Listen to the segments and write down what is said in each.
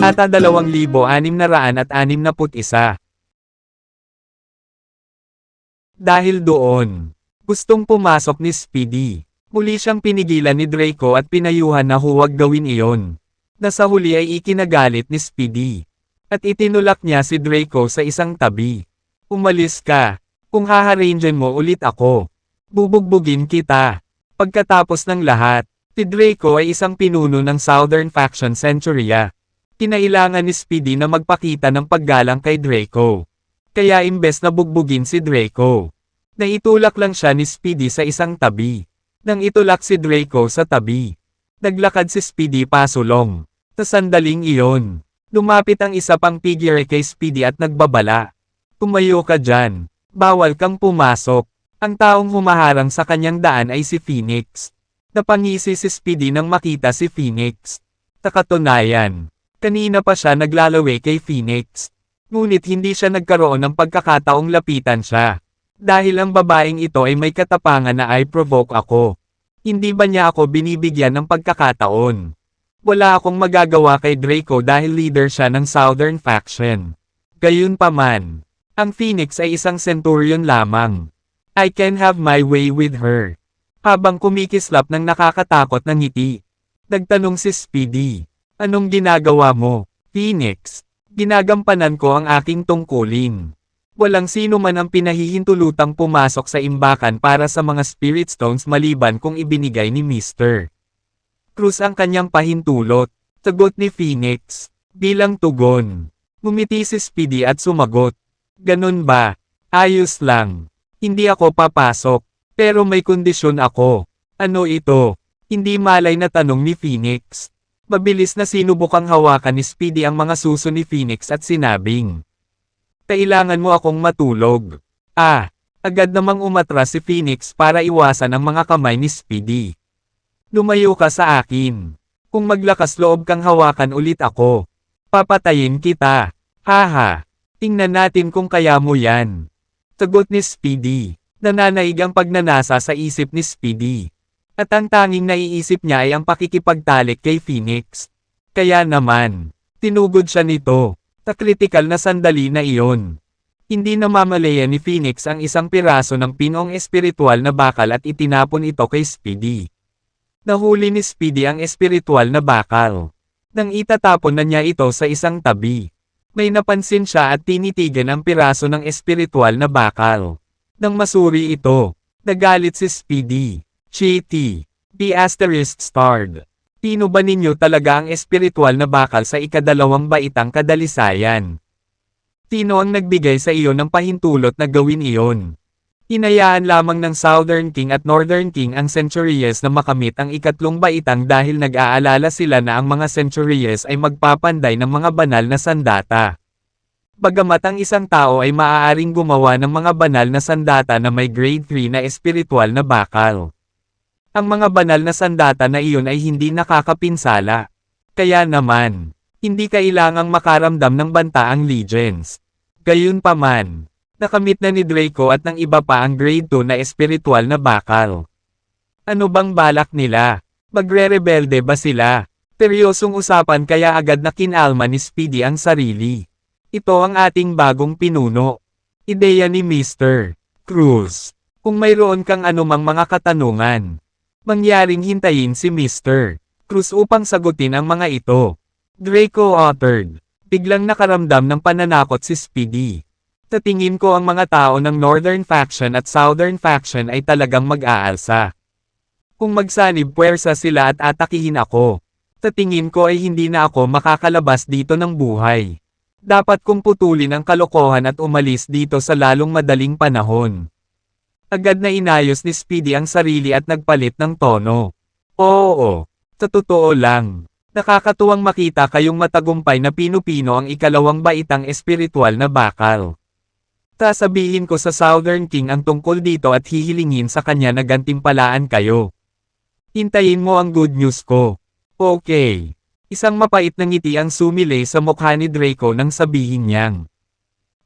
Kabanata 2661. Dahil doon, gustong pumasok ni Speedy. Muli siyang pinigilan ni Draco at pinayuhan na huwag gawin iyon. Na sa huli ay ikinagalit ni Speedy. At itinulak niya si Draco sa isang tabi. Umalis ka. Kung haharangan mo ulit ako, bubugbugin kita. Pagkatapos ng lahat, si Draco ay isang pinuno ng Southern Faction Centuria. Kinailangan ni Speedy na magpakita ng paggalang kay Draco. Kaya imbes na bugbugin si Draco, naitulak lang siya ni Speedy sa isang tabi. Nang itulak si Draco sa tabi, naglakad si Speedy pasulong. Sa sandaling iyon, lumapit ang isa pang figure kay Speedy at nagbabala. Tumayo ka dyan, bawal kang pumasok. Ang taong humaharang sa kanyang daan ay si Phoenix. Napangisi si Speedy nang makita si Phoenix. Sa katunayan, kanina pa siya naglalaway kay Phoenix. Ngunit hindi siya nagkaroon ng pagkakataong lapitan siya. Dahil ang babaeng ito ay may katapangan na I provoke ako. Hindi ba niya ako binibigyan ng pagkakataon? Wala akong magagawa kay Draco dahil leader siya ng Southern Faction. Gayunpaman, ang Phoenix ay isang centurion lamang. I can have my way with her. Habang kumikislap ng nakakatakot na ngiti, nagtanong si Speedy, anong ginagawa mo, Phoenix? Ginagampanan ko ang aking tungkulin. Walang sino man ang pinahihintulutang pumasok sa imbakan para sa mga Spirit Stones maliban kung ibinigay ni Mr. Cruz ang kanyang pahintulot, sagot ni Phoenix. Bilang tugon, ngumiti si Speedy at sumagot. Ganun ba? Ayos lang. Hindi ako papasok. Pero may kondisyon ako. Ano ito? Hindi malay na tanong ni Phoenix. Mabilis na sinubukang hawakan ni Speedy ang mga suso ni Phoenix at sinabing, kailangan mo akong matulog. Agad namang umatras si Phoenix para iwasan ang mga kamay ni Speedy. Lumayo ka sa akin. Kung maglakas loob kang hawakan ulit ako, papatayin kita. Haha, tingnan natin kung kaya mo yan. Sagot ni Speedy. Nananaig ang pagnanasa sa isip ni Speedy. At ang tanging naiisip niya ay ang pakikipagtalik kay Phoenix. Kaya naman, tinugod siya nito. Sa kritikal na sandali na iyon. Hindi namamalaya ni Phoenix ang isang piraso ng pinong espiritual na bakal at itinapon ito kay Speedy. Nahuli ni Speedy ang espiritual na bakal. Nang itatapon na niya ito sa isang tabi, may napansin siya at tinitigan ang piraso ng espiritual na bakal. Nang masuri ito, nagalit si Speedy. Chitty, the asterisk starred. Pino ba ninyo talaga ang espiritual na bakal sa ikadalawang baitang kadalisayan? Sino ang nagbigay sa iyo ng pahintulot na gawin iyon? Hinayaan lamang ng Southern King at Northern King ang Centurias na makamit ang ikatlong baitang dahil nag-aalala sila na ang mga Centurias ay magpapanday ng mga banal na sandata. Bagamat ang isang tao ay maaaring gumawa ng mga banal na sandata na may grade 3 na espiritual na bakal. Ang mga banal na sandata na iyon ay hindi nakakapinsala. Kaya naman, hindi kailangang makaramdam ng banta ang Legions. Gayunpaman, nakamit na ni Draco at ng iba pa ang grade 2 na espiritual na bakal. Ano bang balak nila? Magre-rebelde ba sila? Seryosong usapan kaya agad na kinalma ni Speedy ang sarili. Ito ang ating bagong pinuno. Ideya ni Mr. Cruz. Kung mayroon kang anumang mga katanungan, mangyaring hintayin si Mr. Cruz upang sagutin ang mga ito. Draco uttered. Biglang nakaramdam ng pananakot si Speedy. Sa tingin ko ang mga tao ng Northern Faction at Southern Faction ay talagang mag-aalsa. Kung magsanib puwersa sila at atakihin ako, sa tingin ko ay hindi na ako makakalabas dito ng buhay. Dapat kong putulin ang kalokohan at umalis dito sa lalong madaling panahon. Agad na inayos ni Speedy ang sarili at nagpalit ng tono. Oo, sa totoo lang, nakakatuwang makita kayong matagumpay na pinupino ang ikalawang baitang espiritual na bakal. Sasabihin ko sa Southern King ang tungkol dito at hihilingin sa kanya na gantimpalaan kayo. Hintayin mo ang good news ko. Okay. Isang mapait na ngiti ang sumilay sa mukha ni Draco nang sabihin niyang,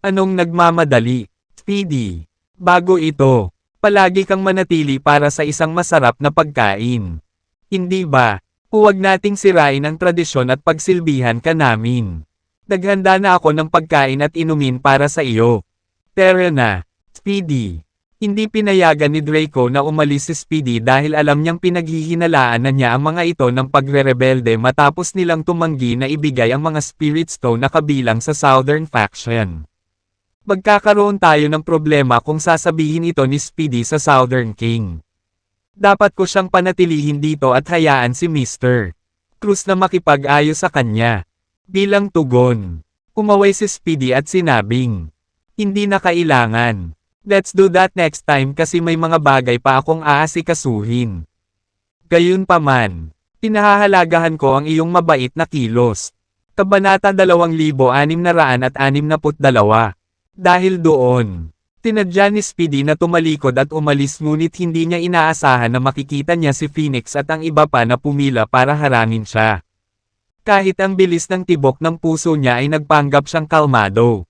anong nagmamadali, Speedy? Bago ito, palagi kang manatili para sa isang masarap na pagkain. Hindi ba? Huwag nating sirain ang tradisyon at pagsilbihan ka namin. Naghanda na ako ng pagkain at inumin para sa iyo. Tara na, Speedy. Hindi pinayagan ni Draco na umalis si Speedy dahil alam niyang pinaghihinalaan na niya ang mga ito ng pagre-rebelde matapos nilang tumanggi na ibigay ang mga Spirit Stone na kabilang sa Southern Faction. Magkakaroon tayo ng problema kung sasabihin ito ni Speedy sa Southern King. Dapat ko siyang panatilihin dito at hayaan si Mr. Cruz na makipag-ayos sa kanya. Bilang tugon, umaway si Speedy at sinabing, hindi na kailangan. Let's do that next time kasi may mga bagay pa akong aasikasuhin. Gayunpaman, pinahahalagahan ko ang iyong mabait na kilos. Kabanata 2662. Dahil doon, tinadya ni Speedy na tumalikod at umalis ngunit hindi niya inaasahan na makikita niya si Phoenix at ang iba pa na pumila para harangin siya. Kahit ang bilis ng tibok ng puso niya ay nagpanggap siyang kalmado.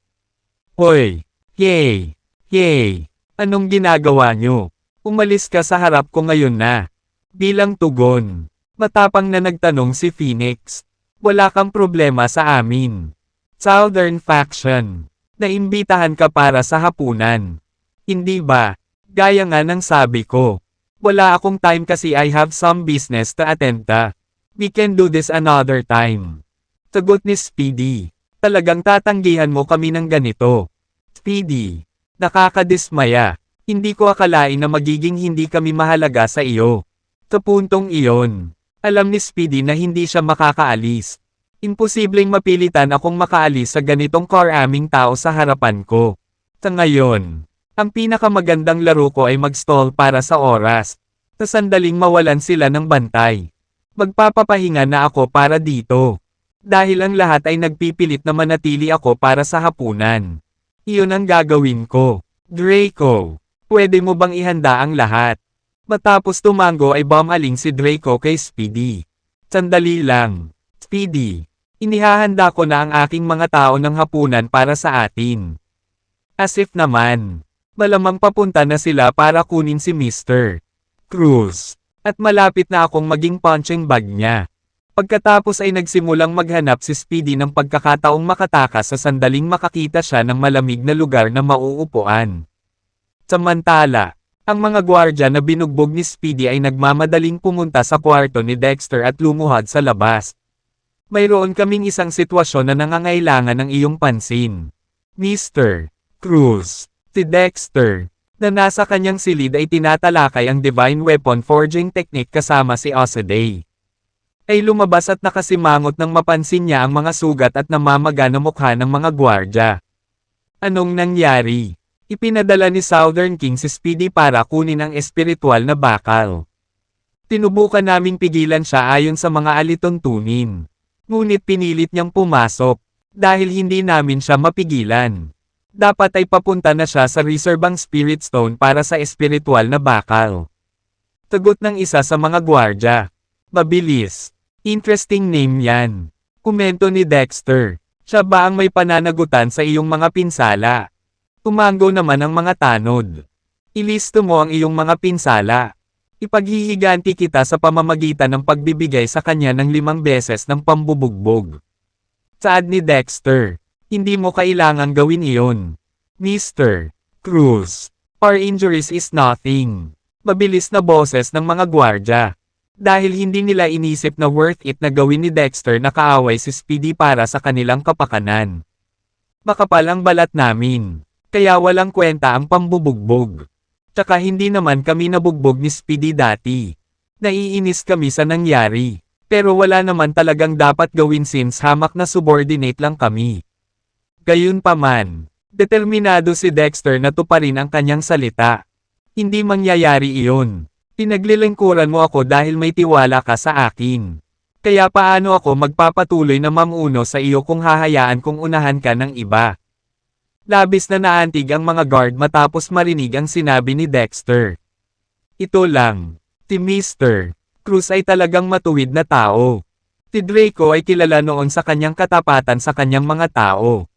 Hoy! Yay! Yay! Anong ginagawa niyo? Umalis ka sa harap ko ngayon na. Bilang tugon, matapang na nagtanong si Phoenix. Wala kang problema sa amin. Southern Faction. Naimbitahan ka para sa hapunan. Hindi ba? Gaya nga ng sabi ko. Wala akong time kasi I have some business to attend to. We can do this another time. Sagot ni Speedy. Talagang tatanggihan mo kami ng ganito. Speedy. Nakakadismaya. Hindi ko akalain na magiging hindi kami mahalaga sa iyo. Sa puntong iyon, alam ni Speedy na hindi siya makakaalis. Imposibleng mapilitan akong makaalis sa ganitong karaming tao sa harapan ko. Sa ngayon, ang pinakamagandang laro ko ay mag-stall para sa oras. Sa sandaling mawalan sila ng bantay. Magpapapahinga na ako para dito. Dahil ang lahat ay nagpipilit na manatili ako para sa hapunan. Iyon ang gagawin ko. Draco, pwede mo bang ihanda ang lahat? Matapos tumango ay bumaling si Draco kay Speedy. Sandali lang. Speedy, inihahanda ko na ang aking mga tao ng hapunan para sa atin. As if naman, malamang papunta na sila para kunin si Mr. Cruz. At malapit na akong maging punching bag niya. Pagkatapos ay nagsimulang maghanap si Speedy ng pagkakataong makatakas sa sandaling makakita siya ng malamig na lugar na mauupuan. Samantala, ang mga gwardya na binugbog ni Speedy ay nagmamadaling pumunta sa kwarto ni Dexter at lumuhad sa labas. Mayroon kaming isang sitwasyon na nangangailangan ng iyong pansin. Mr. Cruz, si Dexter, na nasa kanyang silid ay tinatalakay ang Divine Weapon Forging Technique kasama si Osaday. Ay lumabas at nakasimangot nang mapansin niya ang mga sugat at namamaga na mukha ng mga gwardya. Anong nangyari? Ipinadala ni Southern King si Speedy para kunin ang espiritual na bakal. Tinubukan naming pigilan siya ayon sa mga alituntunin. Ngunit pinilit niyang pumasok, dahil hindi namin siya mapigilan. Dapat ay papunta na siya sa reservang Spirit Stone para sa espiritual na bakal. Sagot ng isa sa mga gwardya. Mabilis. Interesting name yan. Komento ni Dexter. Siya ba ang may pananagutan sa iyong mga pinsala? Tumango naman ang mga tanod. Ilisto mo ang iyong mga pinsala. Ipaghihiganti kita sa pamamagitan ng pagbibigay sa kanya ng 5 beses ng pambubugbog. Saad ni Dexter. Hindi mo kailangang gawin iyon. Mr. Cruz. Our injuries is nothing. Mabilis na boses ng mga gwardya. Dahil hindi nila inisip na worth it na gawin ni Dexter na kaaway si Speedy para sa kanilang kapakanan. Makapal ang balat namin. Kaya walang kwenta ang pambubugbog. Tsaka hindi naman kami nabugbog ni Speedy dati. Naiinis kami sa nangyari. Pero wala naman talagang dapat gawin since hamak na subordinate lang kami. Gayunpaman, determinado si Dexter na tuparin ang kanyang salita. Hindi mangyayari iyon. Pinaglilingkuran mo ako dahil may tiwala ka sa akin. Kaya paano ako magpapatuloy na mamuno sa iyo kung hahayaan kong unahan ka ng iba? Labis na naantig ang mga guard matapos marinig ang sinabi ni Dexter. Ito lang, si Mr. Cruz ay talagang matuwid na tao. Si Draco ay kilala noon sa kanyang katapatan sa kanyang mga tao.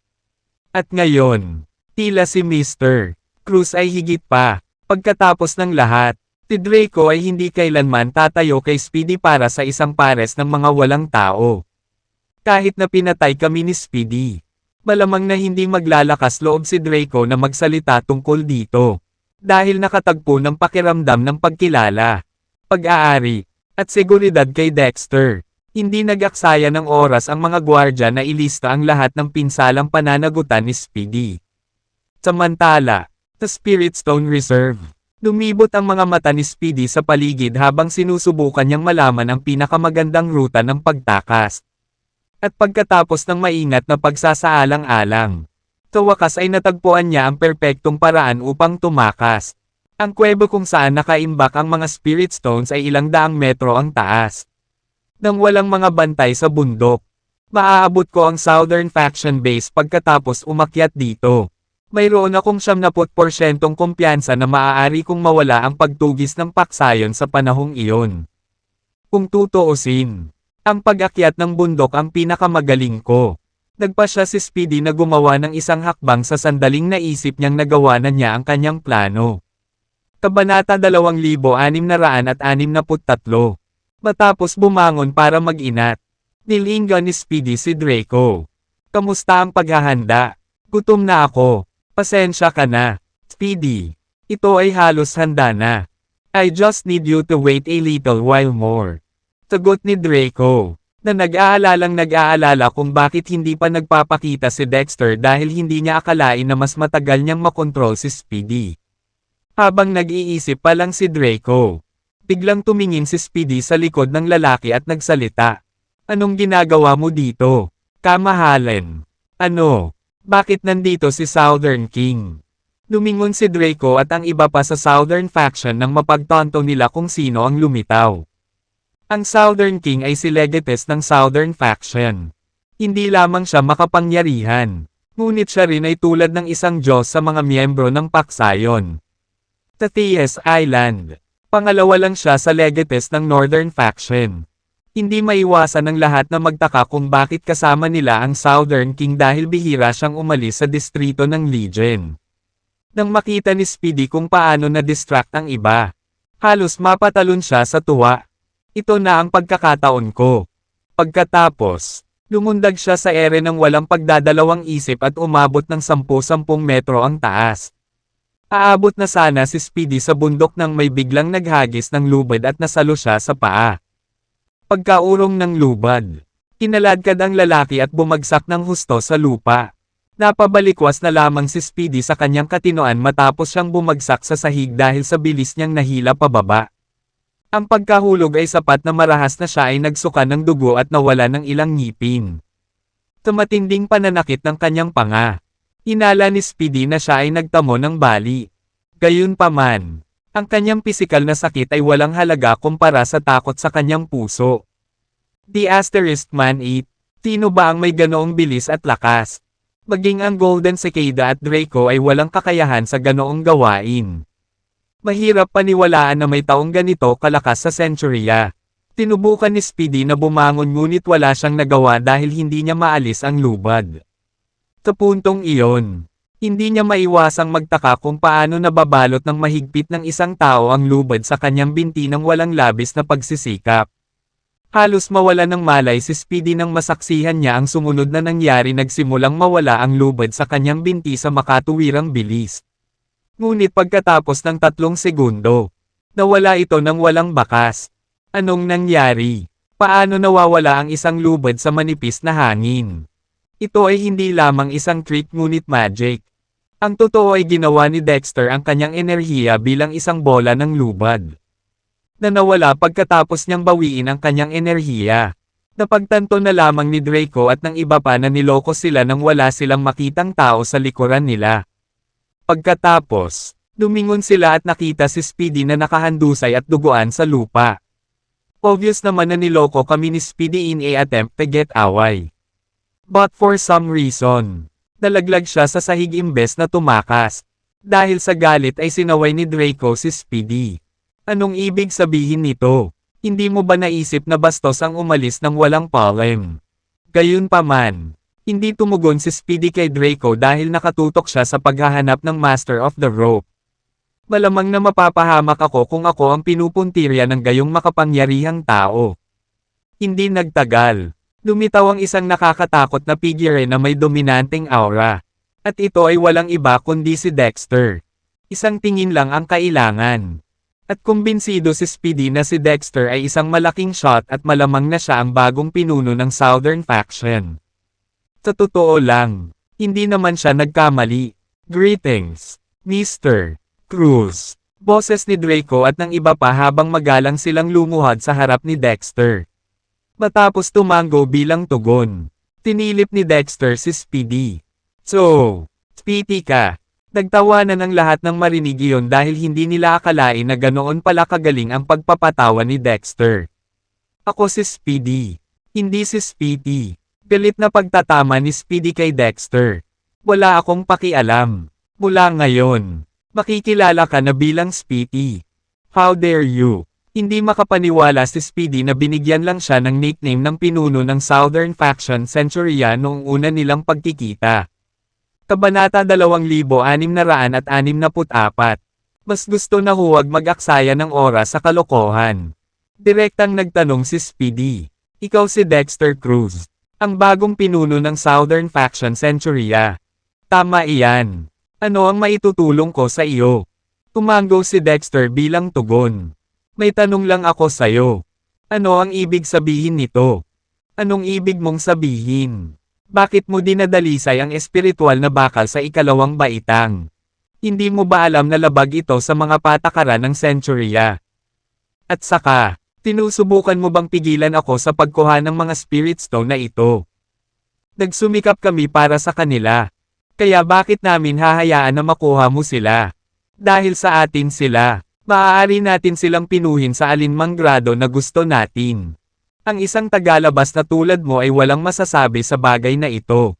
At ngayon, tila si Mr. Cruz ay higit pa. Pagkatapos ng lahat, Si Draco ay hindi kailanman tatayo kay Speedy para sa isang pares ng mga walang tao. Kahit na pinatay kami ni Speedy, malamang na hindi maglalakas loob si Draco na magsalita tungkol dito. Dahil nakatagpo ng pakiramdam ng pagkilala, pag-aari, at seguridad kay Dexter. Hindi nag-aksaya ng oras ang mga gwardya na ilista ang lahat ng pinsalang pananagutan ni Speedy. Samantala, sa Spirit Stone Reserve, lumibot ang mga mata ni Speedy sa paligid habang sinusubukan niyang malaman ang pinakamagandang ruta ng pagtakas. At pagkatapos ng maingat na pagsasaalang-alang, sa wakas ay natagpuan niya ang perpektong paraan upang tumakas. Ang kuwebo kung saan nakaimbak ang mga Spirit Stones ay ilang daang metro ang taas. Nang walang mga bantay sa bundok, maaabot ko ang Southern Faction Base pagkatapos umakyat dito. Mayroon akong 70% kumpiyansa na maaari kong mawala ang pagtugis ng paksayon sa panahong iyon. Kung tutuusin, ang pag-akyat ng bundok ang pinakamagaling ko. Nagpasya si Speedy na gumawa ng isang hakbang sa sandaling naisip niyang nagawa na niya ang kanyang plano. Kabanata 2663. Matapos bumangon para mag-inat, nilinggan ni Speedy si Draco. Kamusta ang paghahanda? Gutom na ako. Pasensya ka na, Speedy. Ito ay halos handa na. I just need you to wait a little while more. Sagot ni Draco, na nag-aalala kung bakit hindi pa nagpapakita si Dexter dahil hindi niya akalain na mas matagal niyang makontrol si Speedy. Habang nag-iisip pa lang si Draco, biglang tumingin si Speedy sa likod ng lalaki at nagsalita. Anong ginagawa mo dito? Kamahalan. Ano? Bakit nandito si Southern King? Lumingon si Draco at ang iba pa sa Southern Faction nang mapagtanto nila kung sino ang lumitaw. Ang Southern King ay si Legates ng Southern Faction. Hindi lamang siya makapangyarihan, ngunit siya rin ay tulad ng isang Diyos sa mga miyembro ng Paksayon. Sa Thies Island, pangalawa lang siya sa Legates ng Northern Faction. Hindi maiwasan ng lahat na magtaka kung bakit kasama nila ang Southern King dahil bihira siyang umalis sa distrito ng Legion. Nang makita ni Speedy kung paano na-distract ang iba, halos mapatalon siya sa tuwa. Ito na ang pagkakataon ko. Pagkatapos, lumundag siya sa ere ng walang pagdadalawang isip at umabot ng 10-10 metro ang taas. Aabot na sana si Speedy sa bundok nang may biglang naghagis ng lubad at nasalo siya sa paa. Pagkaurong ng lubad, kinaladkad ang lalaki at bumagsak ng husto sa lupa. Napabalikwas na lamang si Speedy sa kanyang katinoan matapos siyang bumagsak sa sahig dahil sa bilis niyang nahila pababa. Ang pagkahulog ay sapat na marahas na siya ay nagsuka ng dugo at nawala ng ilang ngipin. Sa matinding pananakit ng kanyang panga, inala ni Speedy na siya ay nagtamo ng bali. Gayunpaman, ang kanyang pisikal na sakit ay walang halaga kumpara sa takot sa kanyang puso. The Asterisk Man 8, sino ba ang may ganoong bilis at lakas? Maging ang Golden Cicada at Draco ay walang kakayahan sa ganoong gawain. Mahirap paniwalaan na may taong ganito kalakas sa Centuria. Tinubukan ni Speedy na bumangon ngunit wala siyang nagawa dahil hindi niya maalis ang lubad. Sa puntong iyon, hindi niya maiwasang magtaka kung paano nababalot ng mahigpit ng isang tao ang lubad sa kanyang binti ng walang labis na pagsisikap. Halos mawala ng malay si Speedy nang masaksihan niya ang sumunod na nangyari, nagsimulang mawala ang lubad sa kanyang binti sa makatuwirang bilis. Ngunit pagkatapos ng 3 segundo, nawala ito ng walang bakas. Anong nangyari? Paano nawawala ang isang lubad sa manipis na hangin? Ito ay hindi lamang isang trick ngunit magic. Ang totoo ay ginawa ni Dexter ang kanyang enerhiya bilang isang bola ng lubad na nawala pagkatapos niyang bawiin ang kanyang enerhiya. Napagtanto na lamang ni Draco at ng iba pa na niloko sila nang wala silang makitang tao sa likuran nila. Pagkatapos, lumingon sila at nakita si Speedy na nakahandusay at duguan sa lupa. Obvious naman na niloko kami ni Speedy in a attempt to get away. But for some reason, nalaglag siya sa sahig imbes na tumakas. Dahil sa galit ay sinaway ni Draco si Speedy. Anong ibig sabihin nito? Hindi mo ba naisip na bastos ang umalis ng walang problem? Gayunpaman, hindi tumugon si Speedy kay Draco dahil nakatutok siya sa paghahanap ng Master of the Rope. Malamang na mapapahamak ako kung ako ang pinupuntirya ng gayong makapangyarihang tao. Hindi nagtagal. Lumitaw ang isang nakakatakot na figure na may dominanteng aura. At ito ay walang iba kundi si Dexter. Isang tingin lang ang kailangan. At kumbinsido si Speedy na si Dexter ay isang malaking shot at malamang na siya ang bagong pinuno ng Southern Faction. Sa totoo lang, hindi naman siya nagkamali. Greetings, Mr. Cruz. Boses ni Draco at ng iba pa habang magalang silang lumuhad sa harap ni Dexter. Matapos tumango bilang tugon, tinilip ni Dexter si Speedy. So, Speedy ka. Nagtawanan ng lahat ng marinig iyon dahil hindi nila akalain na ganoon pala kagaling ang pagpapatawa ni Dexter. Ako si Speedy. Hindi si Speedy. Galit na pagtatama ni Speedy kay Dexter. Wala akong pakialam. Mula ngayon, makikilala ka na bilang Speedy. How dare you? Hindi makapaniwala si Speedy na binigyan lang siya ng nickname ng pinuno ng Southern Faction Centuria noong una nilang pagkikita. Kabanata 2664. Mas gusto na huwag mag-aksaya ng oras sa kalokohan. Direktang nagtanong si Speedy. Ikaw si Dexter Cruz, ang bagong pinuno ng Southern Faction Centuria. Tama iyan. Ano ang maitutulong ko sa iyo? Tumango si Dexter bilang tugon. May tanong lang ako sa'yo. Ano ang ibig sabihin nito? Anong ibig mong sabihin? Bakit mo dinadalisay ang espiritual na bakal sa ikalawang baitang? Hindi mo ba alam na labag ito sa mga patakaran ng Centuria? At saka, tinusubukan mo bang pigilan ako sa pagkuha ng mga Spirit Stone na ito? Nagsumikap kami para sa kanila. Kaya bakit namin hahayaan na makuha mo sila? Dahil sa atin sila. Maaari natin silang pinuhin sa alinmang grado na gusto natin. Ang isang tagalabas na tulad mo ay walang masasabi sa bagay na ito.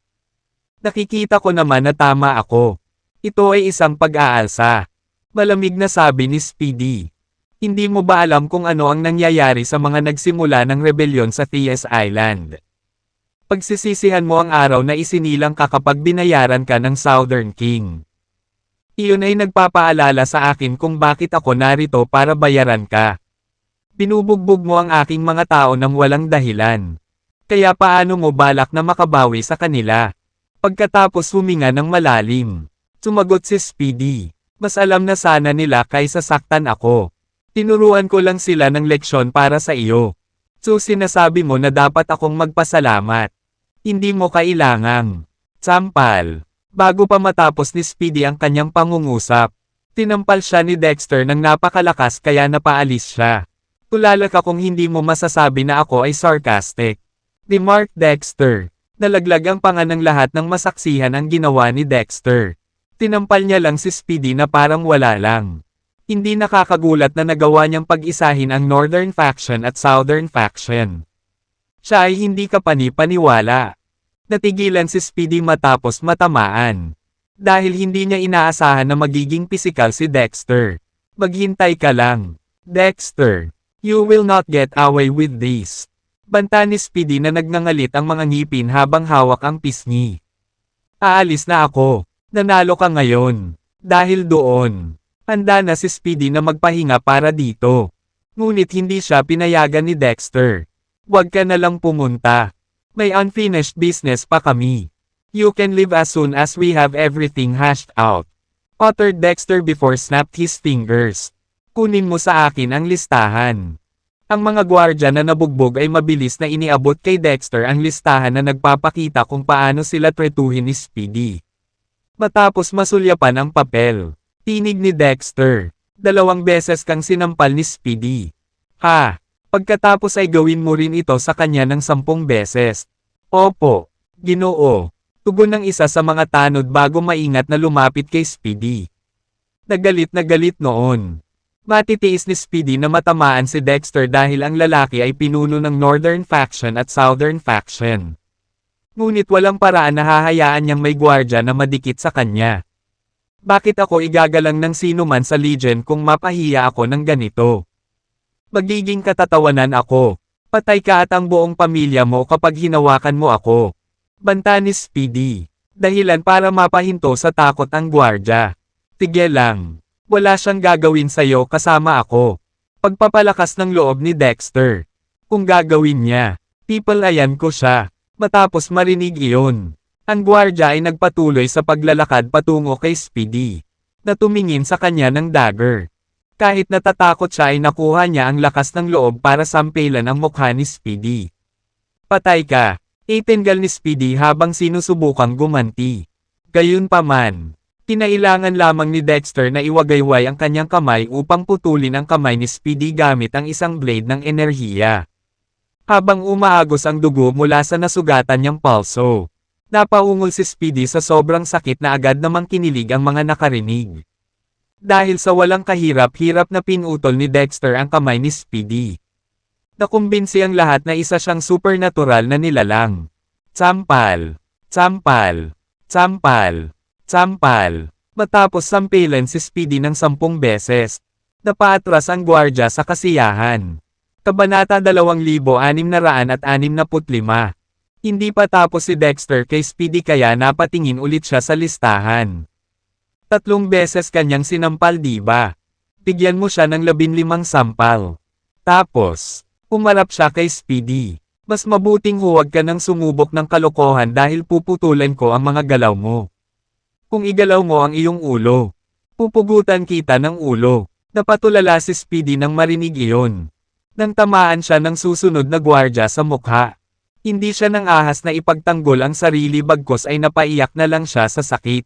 Nakikita ko naman na tama ako. Ito ay isang pag-aalsa. Malamig na sabi ni Speedy. Hindi mo ba alam kung ano ang nangyayari sa mga nagsimula ng rebelyon sa Thias Island? Pagsisisihan mo ang araw na isinilang ka kapag binayaran ka ng Southern King. Iyon ay nagpapaalala sa akin kung bakit ako narito para bayaran ka. Binubugbog mo ang aking mga tao nang walang dahilan. Kaya paano mo balak na makabawi sa kanila? Pagkatapos huminga ng malalim, sumagot si Speedy. Mas alam na sana nila kaysa saktan ako. Tinuruan ko lang sila ng leksyon para sa iyo. So sinasabi mo na dapat akong magpasalamat. Hindi mo kailangang. Sampal. Bago pa matapos ni Speedy ang kanyang pangungusap, tinampal siya ni Dexter ng napakalakas kaya napaalis siya. Tulala ka kung hindi mo masasabi na ako ay sarcastic. Remark Dexter. Nalaglag ang panga ng lahat ng masaksihan ang ginawa ni Dexter. Tinampal niya lang si Speedy na parang wala lang. Hindi nakakagulat na nagawa niyang pag-isahin ang Northern Faction at Southern Faction. Siya ay hindi kapani-paniwala. Natigilan si Speedy matapos matamaan. Dahil hindi niya inaasahan na magiging pisikal si Dexter. Maghintay ka lang. Dexter, you will not get away with this. Banta ni Speedy na nagngangalit ang mga ngipin habang hawak ang pisngi. Aalis na ako. Nanalo ka ngayon. Dahil doon, handa na si Speedy na magpahinga para dito. Ngunit hindi siya pinayagan ni Dexter. Huwag ka na lang pumunta. May unfinished business pa kami. You can leave as soon as we have everything hashed out. Uttered Dexter before snapped his fingers. Kunin mo sa akin ang listahan. Ang mga gwardya na nabugbog ay mabilis na iniabot kay Dexter ang listahan na nagpapakita kung paano sila tretuhin ni Speedy. Matapos masulyapan ang papel, tinig ni Dexter. 2 beses kang sinampal ni Speedy. Ha? Pagkatapos ay gawin mo rin ito sa kanya ng 10 beses. Opo, Ginoo. Tugon ng isa sa mga tanod bago maingat na lumapit kay Speedy. Nagalit noon. Matitiis ni Speedy na matamaan si Dexter dahil ang lalaki ay pinuno ng Northern Faction at Southern Faction. Ngunit walang paraan na hahayaan niyang may gwardya na madikit sa kanya. Bakit ako igagalang ng sino man sa Legion kung mapahiya ako ng ganito? Magiging katatawanan ako. Patay ka at ang buong pamilya mo kapag hinawakan mo ako. Banta ni Speedy. Dahilan para mapahinto sa takot ang gwardya. Tigil lang. Wala siyang gagawin sa'yo kasama ako. Pagpapalakas ng loob ni Dexter. Kung gagawin niya, pipalayan ko siya. Matapos marinig iyon, ang gwardya ay nagpatuloy sa paglalakad patungo kay Speedy, na tumingin sa kanya ng dagger. Kahit natatakot siya ay nakuha niya ang lakas ng loob para sampelan ang mukha ni Speedy. Patay ka, itingal ni Speedy habang sinusubukang gumanti. Gayunpaman, kinailangan lamang ni Dexter na iwagayway ang kanyang kamay upang putulin ang kamay ni Speedy gamit ang isang blade ng enerhiya. Habang umaagos ang dugo mula sa nasugatan niyang palso, napaungol si Speedy sa sobrang sakit na agad namang kinilig ang mga nakarinig. Dahil sa walang kahirap-hirap na pinutol ni Dexter ang kamay ni Speedy, nakumbinsi ang lahat na isa siyang supernatural na nilalang. Sampal, sampal, sampal, sampal. Matapos sampilan si Speedy ng 10 beses, napaatras ang gwardya sa kasiyahan. Kabanata 2665. Hindi pa tapos si Dexter kay Speedy kaya napatingin ulit siya sa listahan. 3 beses kanyang sinampal diba? Bigyan mo siya ng 15 sampal. Tapos, umarap siya kay Speedy. Mas mabuting huwag ka nang sumubok ng kalokohan dahil puputulan ko ang mga galaw mo. Kung igalaw mo ang iyong ulo, pupugutan kita ng ulo. Napatulala si Speedy nang marinig iyon. Nang tamaan siya ng susunod na gwardya sa mukha. Hindi siya nang ahas na ipagtanggol ang sarili bagkos ay napaiyak na lang siya sa sakit.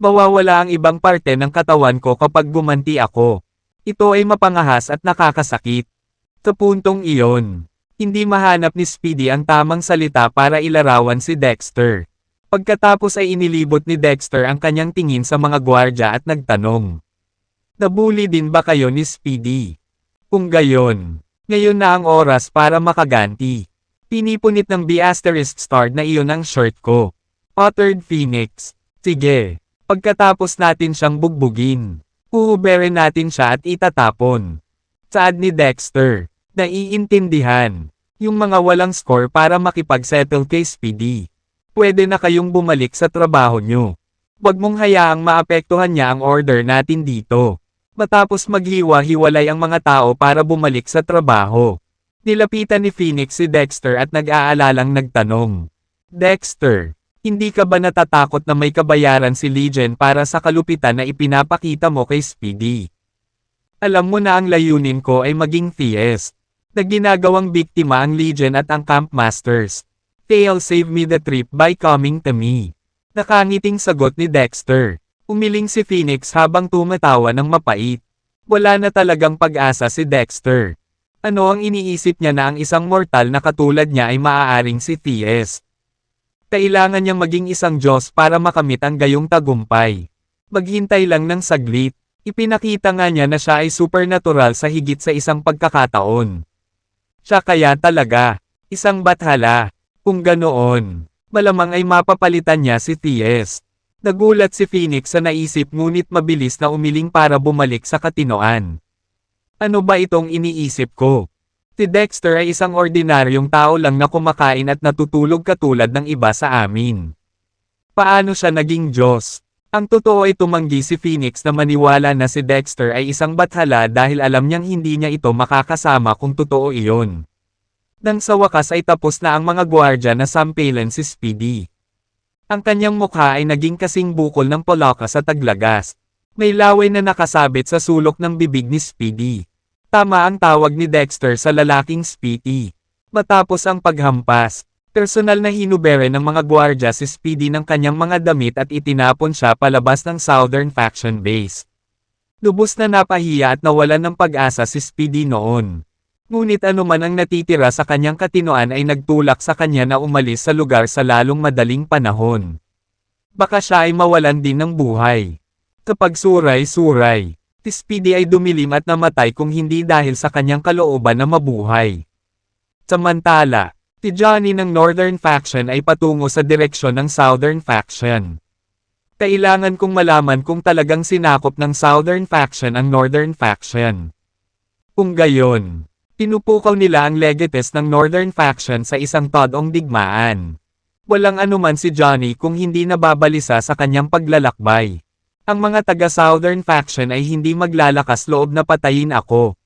Mawawala ang ibang parte ng katawan ko kapag gumanti ako. Ito ay mapangahas at nakakasakit. Sa puntong iyon, hindi mahanap ni Speedy ang tamang salita para ilarawan si Dexter. Pagkatapos ay inilibot ni Dexter ang kanyang tingin sa mga gwardya at nagtanong. Nabuli din ba kayo ni Speedy? Kung gayon, ngayon na ang oras para makaganti. Pinipunit ng B***** na iyon ang shirt ko. Uttered Phoenix. Sige, pagkatapos natin siyang bugbugin, uhuberin natin siya at itatapon. Saad ni Dexter, naiintindihan. Yung mga walang score para makipag-settle kay Speedy. Pwede na kayong bumalik sa trabaho nyo. Huwag mong hayaang maapektuhan niya ang order natin dito. Matapos maghiwa-hiwalay ang mga tao para bumalik sa trabaho. Nilapitan ni Phoenix si Dexter at nag-aalalang nagtanong. Dexter, hindi ka ba natatakot na may kabayaran si Legion para sa kalupitan na ipinapakita mo kay Speedy? Alam mo na ang layunin ko ay maging theist. Na ginagawang biktima ang Legion at ang Camp Masters. They'll save me the trip by coming to me. Nakangiting sagot ni Dexter. Umiling si Phoenix habang tumatawa ng mapait. Wala na talagang pag-asa si Dexter. Ano ang iniisip niya na ang isang mortal na katulad niya ay maaaring si Theist? Kailangan niyang maging isang Diyos para makamit ang gayong tagumpay. Maghintay lang ng saglit. Ipinakita nga niya na siya ay supernatural sa higit sa isang pagkakataon. Siya kaya talaga, isang bathala. Kung ganoon, malamang ay mapapalitan niya si Theist. Nagulat si Phoenix sa naisip ngunit mabilis na umiling para bumalik sa katinoan. Ano ba itong iniisip ko? Si Dexter ay isang ordinaryong tao lang na kumakain at natutulog katulad ng iba sa amin. Paano siya naging Diyos? Ang totoo ay tumanggi si Phoenix na maniwala na si Dexter ay isang bathala dahil alam niyang hindi niya ito makakasama kung totoo iyon. Nang sa wakas ay tapos na ang mga gwardya na sampelan si Speedy. Ang kanyang mukha ay naging kasing bukol ng polaka sa taglagas. May laway na nakasabit sa sulok ng bibig ni Speedy. Tama ang tawag ni Dexter sa lalaking Speedy. Matapos ang paghampas, personal na hinubere ng mga gwardya si Speedy ng kanyang mga damit at itinapon siya palabas ng Southern Faction Base. Lubos na napahiya at nawalan ng pag-asa si Speedy noon. Ngunit anuman ang natitira sa kanyang katinoan ay nagtulak sa kanya na umalis sa lugar sa lalong madaling panahon. Baka siya ay mawalan din ng buhay. Kapag suray-suray, si Speedy ay dumilim at namatay kung hindi dahil sa kanyang kalooban na mabuhay. Samantala, si Johnny ng Northern Faction ay patungo sa direksyon ng Southern Faction. Kailangan kong malaman kung talagang sinakop ng Southern Faction ang Northern Faction. Kung gayon, pinupukaw nila ang legates ng Northern Faction sa isang todong digmaan. Walang anuman si Johnny kung hindi nababalisa sa kanyang paglalakbay. Ang mga taga-Southern Faction ay hindi maglalakas loob na patayin ako.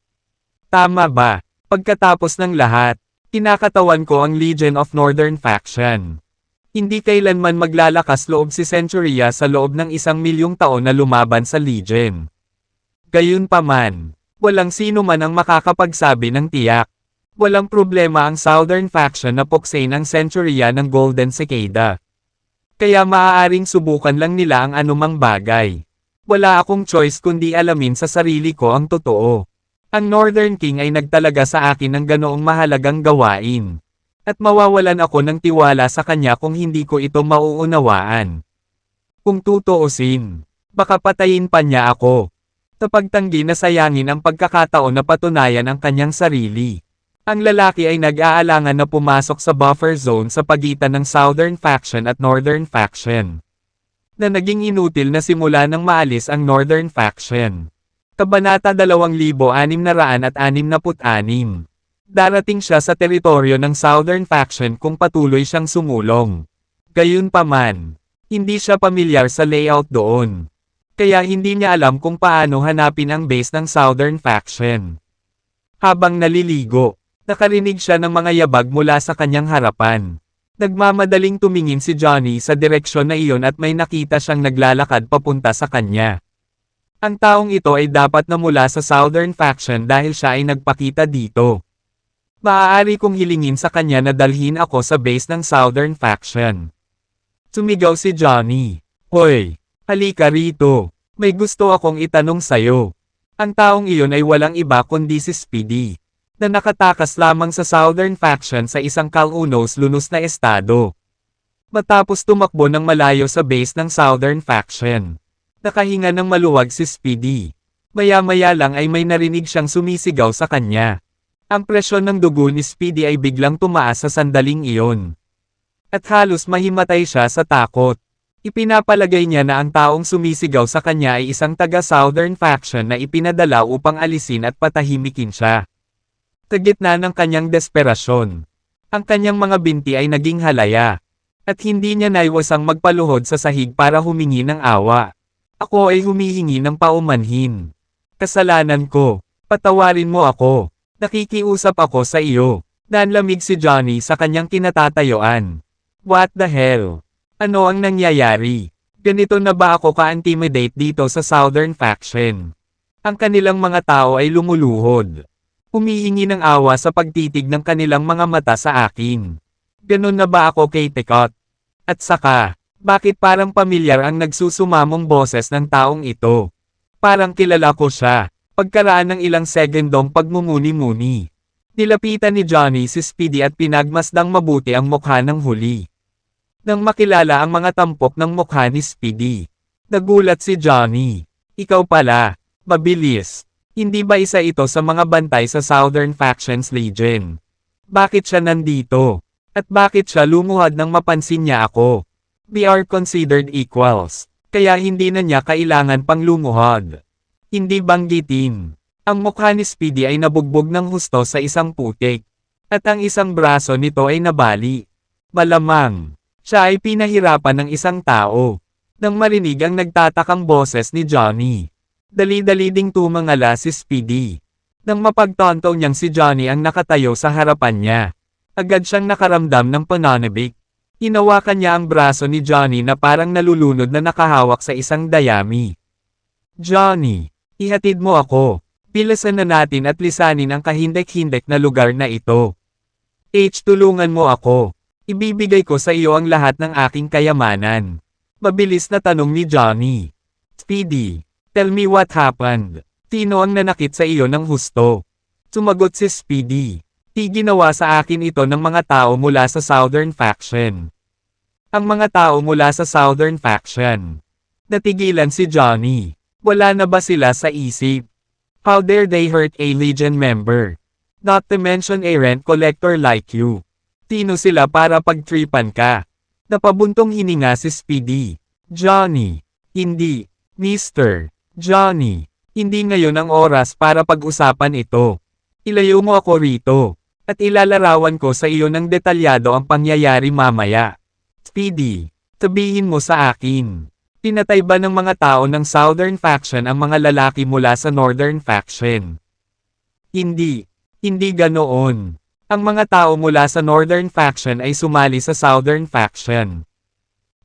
Tama ba? Pagkatapos ng lahat, kinakatawan ko ang Legion of Northern Faction. Hindi kailanman maglalakas loob si Centuria sa loob ng 1,000,000 taon na lumaban sa Legion. Gayunpaman, walang sino man ang makakapagsabi ng tiyak. Walang problema ang Southern Faction na puksain ang Centuria ng Golden Cicada. Kaya maaaring subukan lang nila ang anumang bagay. Wala akong choice kundi alamin sa sarili ko ang totoo. Ang Northern King ay nagtalaga sa akin ng ganoong mahalagang gawain. At mawawalan ako ng tiwala sa kanya kung hindi ko ito mauunawaan. Kung tutuusin, baka patayin pa niya ako. Tapagtanggi na sayangin ang pagkakataon na patunayan ang kanyang sarili. Ang lalaki ay nag-aalangan na pumasok sa buffer zone sa pagitan ng Southern Faction at Northern Faction. Na naging inutil na simula nang maalis ang Northern Faction. Kabanata 2666. Darating siya sa teritoryo ng Southern Faction kung patuloy siyang sumulong. Gayunpaman, hindi siya pamilyar sa layout doon. Kaya hindi niya alam kung paano hanapin ang base ng Southern Faction. Habang naliligo, nakarinig siya ng mga yabag mula sa kanyang harapan. Nagmamadaling tumingin si Johnny sa direksyon na iyon at may nakita siyang naglalakad papunta sa kanya. Ang taong ito ay dapat na mula sa Southern Faction dahil siya ay nagpakita dito. Maaari kong hilingin sa kanya na dalhin ako sa base ng Southern Faction. Sumigaw si Johnny. Hoy, halika rito. May gusto akong itanong sayo. Ang taong iyon ay walang iba kundi si Speedy, na nakatakas lamang sa Southern Faction sa isang kalunos-lunos na estado. Matapos tumakbo ng malayo sa base ng Southern Faction, nakahinga ng maluwag si Speedy. Maya-maya lang ay may narinig siyang sumisigaw sa kanya. Ang presyon ng dugo ni Speedy ay biglang tumaas sa sandaling iyon. At halos mahimatay siya sa takot. Ipinapalagay niya na ang taong sumisigaw sa kanya ay isang taga-Southern Faction na ipinadala upang alisin at patahimikin siya. Sa gitna ng kanyang desperasyon, ang kanyang mga binti ay naging halaya. At hindi niya naiwasang magpaluhod sa sahig para humingi ng awa. Ako ay humihingi ng paumanhin. Kasalanan ko. Patawarin mo ako. Nakikiusap ako sa iyo. Nanlamig si Johnny sa kanyang kinatatayuan. What the hell? Ano ang nangyayari? Ganito na ba ako ka-intimidate dito sa Southern Faction? Ang kanilang mga tao ay lumuluhod. Humihingi ng awa sa pagtitig ng kanilang mga mata sa akin. Ganon na ba ako kay Tekot? At saka, bakit parang pamilyar ang nagsusumamong boses ng taong ito? Parang kilala ko siya. Pagkaraan ng ilang segundong pagmumuni-muni, nilapitan ni Johnny si Speedy at pinagmasdang mabuti ang mukha ng huli. Nang makilala ang mga tampok ng mukha ni Speedy, nagulat si Johnny. Ikaw pala, mabilis. Hindi ba isa ito sa mga bantay sa Southern Faction's Legion? Bakit siya nandito? At bakit siya lumuhad nang mapansin niya ako? We are considered equals, kaya hindi na niya kailangan pang lumuhad. Hindi banggitin. Ang mukha ni Speedy ay nabugbog ng husto sa isang putik. At ang isang braso nito ay nabali. Malamang, siya ay pinahirapan ng isang tao. Nang marinig ang nagtatakang boses ni Johnny, dali-dali ding tumangala si Speedy. Nang mapagtanto niyang si Johnny ang nakatayo sa harapan niya, agad siyang nakaramdam ng pananabik. Hinawakan niya ang braso ni Johnny na parang nalulunod na nakahawak sa isang dayami. Johnny, ihatid mo ako. Pilasan na natin at lisanin ang kahindek-hindek na lugar na ito. Tulungan mo ako. Ibibigay ko sa iyo ang lahat ng aking kayamanan. Mabilis na tanong ni Johnny. Speedy, tell me what happened. Sino ang nanakit sa iyo ng husto? Sumagot si Speedy. Ginawa sa akin ito ng mga tao mula sa Southern Faction. Ang mga tao mula sa Southern Faction. Natigilan si Johnny. Wala na ba sila sa isip? How dare they hurt a Legion member? Not to mention a rent collector like you. Sino sila para pagtripan ka? Napabuntong hininga si Speedy. Johnny. Hindi. Mr. Johnny. Hindi ngayon ang oras para pag-usapan ito. Ilayo mo ako rito. At ilalarawan ko sa iyo ng detalyado ang pangyayari mamaya. Speedy. Sabihin mo sa akin. Pinatay ba ng mga tao ng Southern Faction ang mga lalaki mula sa Northern Faction? Hindi. Hindi ganoon. Ang mga tao mula sa Northern Faction ay sumali sa Southern Faction.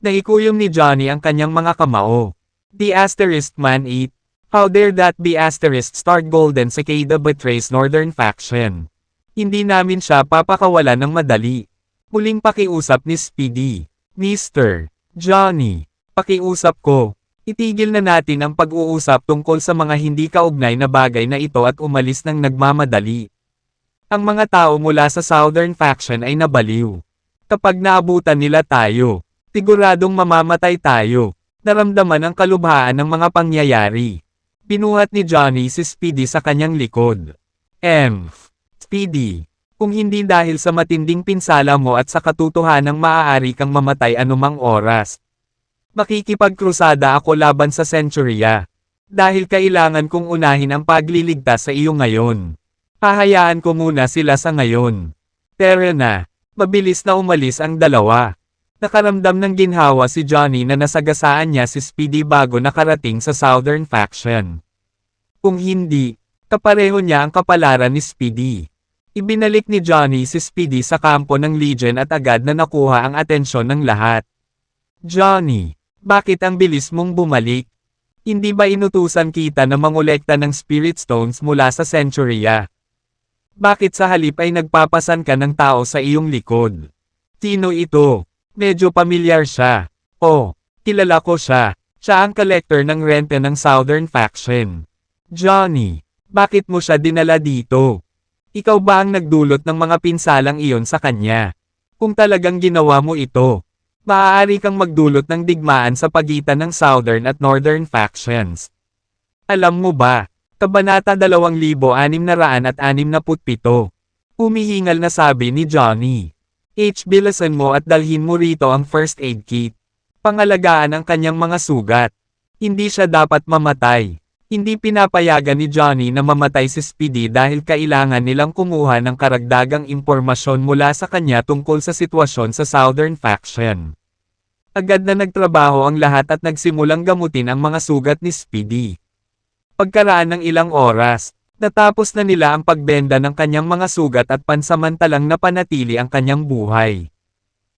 Naikuyom ni Johnny ang kanyang mga kamao. The asterisk man eat. How dare that be asterisk start Golden Cicada betrays Northern Faction. Hindi namin siya papakawalan ng madali. Muling pakiusap ni Speedy. Mr. Johnny. Pakiusap ko. Itigil na natin ang pag-uusap tungkol sa mga hindi kaugnay na bagay na ito at umalis ng nagmamadali. Ang mga tao mula sa Southern Faction ay nabaliw. Kapag naabutan nila tayo, siguradong mamamatay tayo. Naramdaman ang kalubhaan ng mga pangyayari. Binuhat ni Johnny si Speedy sa kanyang likod. Speedy, kung hindi dahil sa matinding pinsala mo at sa katotohanang maaari kang mamatay anumang oras, makikipagkrusada ako laban sa Centuria. Dahil kailangan kong unahin ang pagliligtas sa iyo ngayon. Hahayaan ko muna sila sa ngayon. Pero na, mabilis na umalis ang dalawa. Nakaramdam ng ginhawa si Johnny na nasagasaan niya si Speedy bago nakarating sa Southern Faction. Kung hindi, kapareho niya ang kapalaran ni Speedy. Ibinalik ni Johnny si Speedy sa kampo ng Legion at agad na nakuha ang atensyon ng lahat. Johnny, bakit ang bilis mong bumalik? Hindi ba inutusan kita na mangolekta ng Spirit Stones mula sa Centuria? Bakit sa halip ay nagpapasan ka ng tao sa iyong likod? Sino ito? Medyo pamilyar siya. Oh, kilala ko siya. Siya ang collector ng rente ng Southern Faction. Johnny, bakit mo siya dinala dito? Ikaw ba ang nagdulot ng mga pinsalang iyon sa kanya? Kung talagang ginawa mo ito, maaari kang magdulot ng digmaan sa pagitan ng Southern at Northern Factions. Alam mo ba, Kabanata 2667, humihingal na sabi ni Johnny. Bilasan mo at dalhin mo rito ang first aid kit. Pangalagaan ang kanyang mga sugat. Hindi siya dapat mamatay. Hindi pinapayagan ni Johnny na mamatay si Speedy dahil kailangan nilang kumuha ng karagdagang impormasyon mula sa kanya tungkol sa sitwasyon sa Southern Faction. Agad na nagtrabaho ang lahat at nagsimulang gamutin ang mga sugat ni Speedy. Pagkaraan ng ilang oras, natapos na nila ang pagbenda ng kanyang mga sugat at pansamantalang napanatili ang kanyang buhay.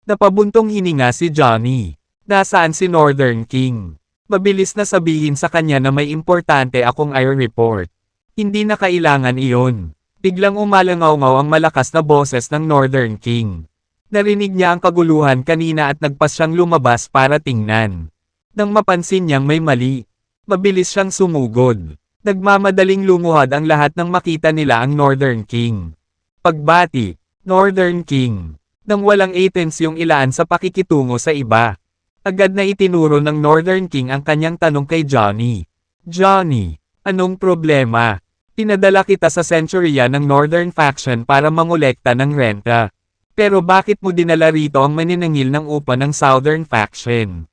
Napabuntong hininga si Johnny. Nasaan si Northern King? Mabilis na sabihin sa kanya na may importante akong report. Hindi na kailangan iyon. Biglang umalangaw-ngaw ang malakas na boses ng Northern King. Narinig niya ang kaguluhan kanina at nagpas siyang lumabas para tingnan. Nang mapansin niyang may mali, mabilis siyang sumugod. Nagmamadaling lumuhad ang lahat nang makita nila ang Northern King. Pagbati, Northern King. Nang walang atens yung ilaan sa pakikitungo sa iba. Agad na itinuro ng Northern King ang kanyang tanong kay Johnny. Johnny, anong problema? Pinadala kita sa Centuria ng Northern Faction para mangolekta ng renta. Pero bakit mo dinala rito ang maninangil ng upa ng Southern Faction?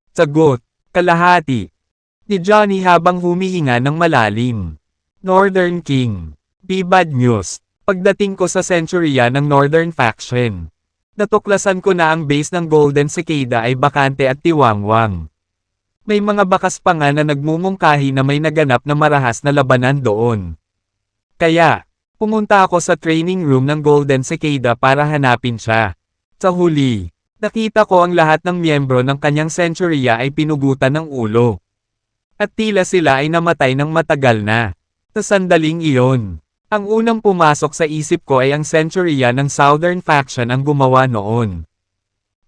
Sagot, kalahati. Ni Johnny habang humihinga ng malalim. Northern King. Bad news. Pagdating ko sa Centuria ng Northern Faction, natuklasan ko na ang base ng Golden Cicada ay bakante at tiwangwang. May mga bakas pa nga na nagmumungkahi na may naganap na marahas na labanan doon. Kaya, pumunta ako sa training room ng Golden Cicada para hanapin siya. Sa huli, nakita ko ang lahat ng miyembro ng kanyang Centuria ay pinugutan ng ulo. At tila sila ay namatay ng matagal na. Sa sandaling iyon, ang unang pumasok sa isip ko ay ang Centuria ng Southern Faction ang gumawa noon.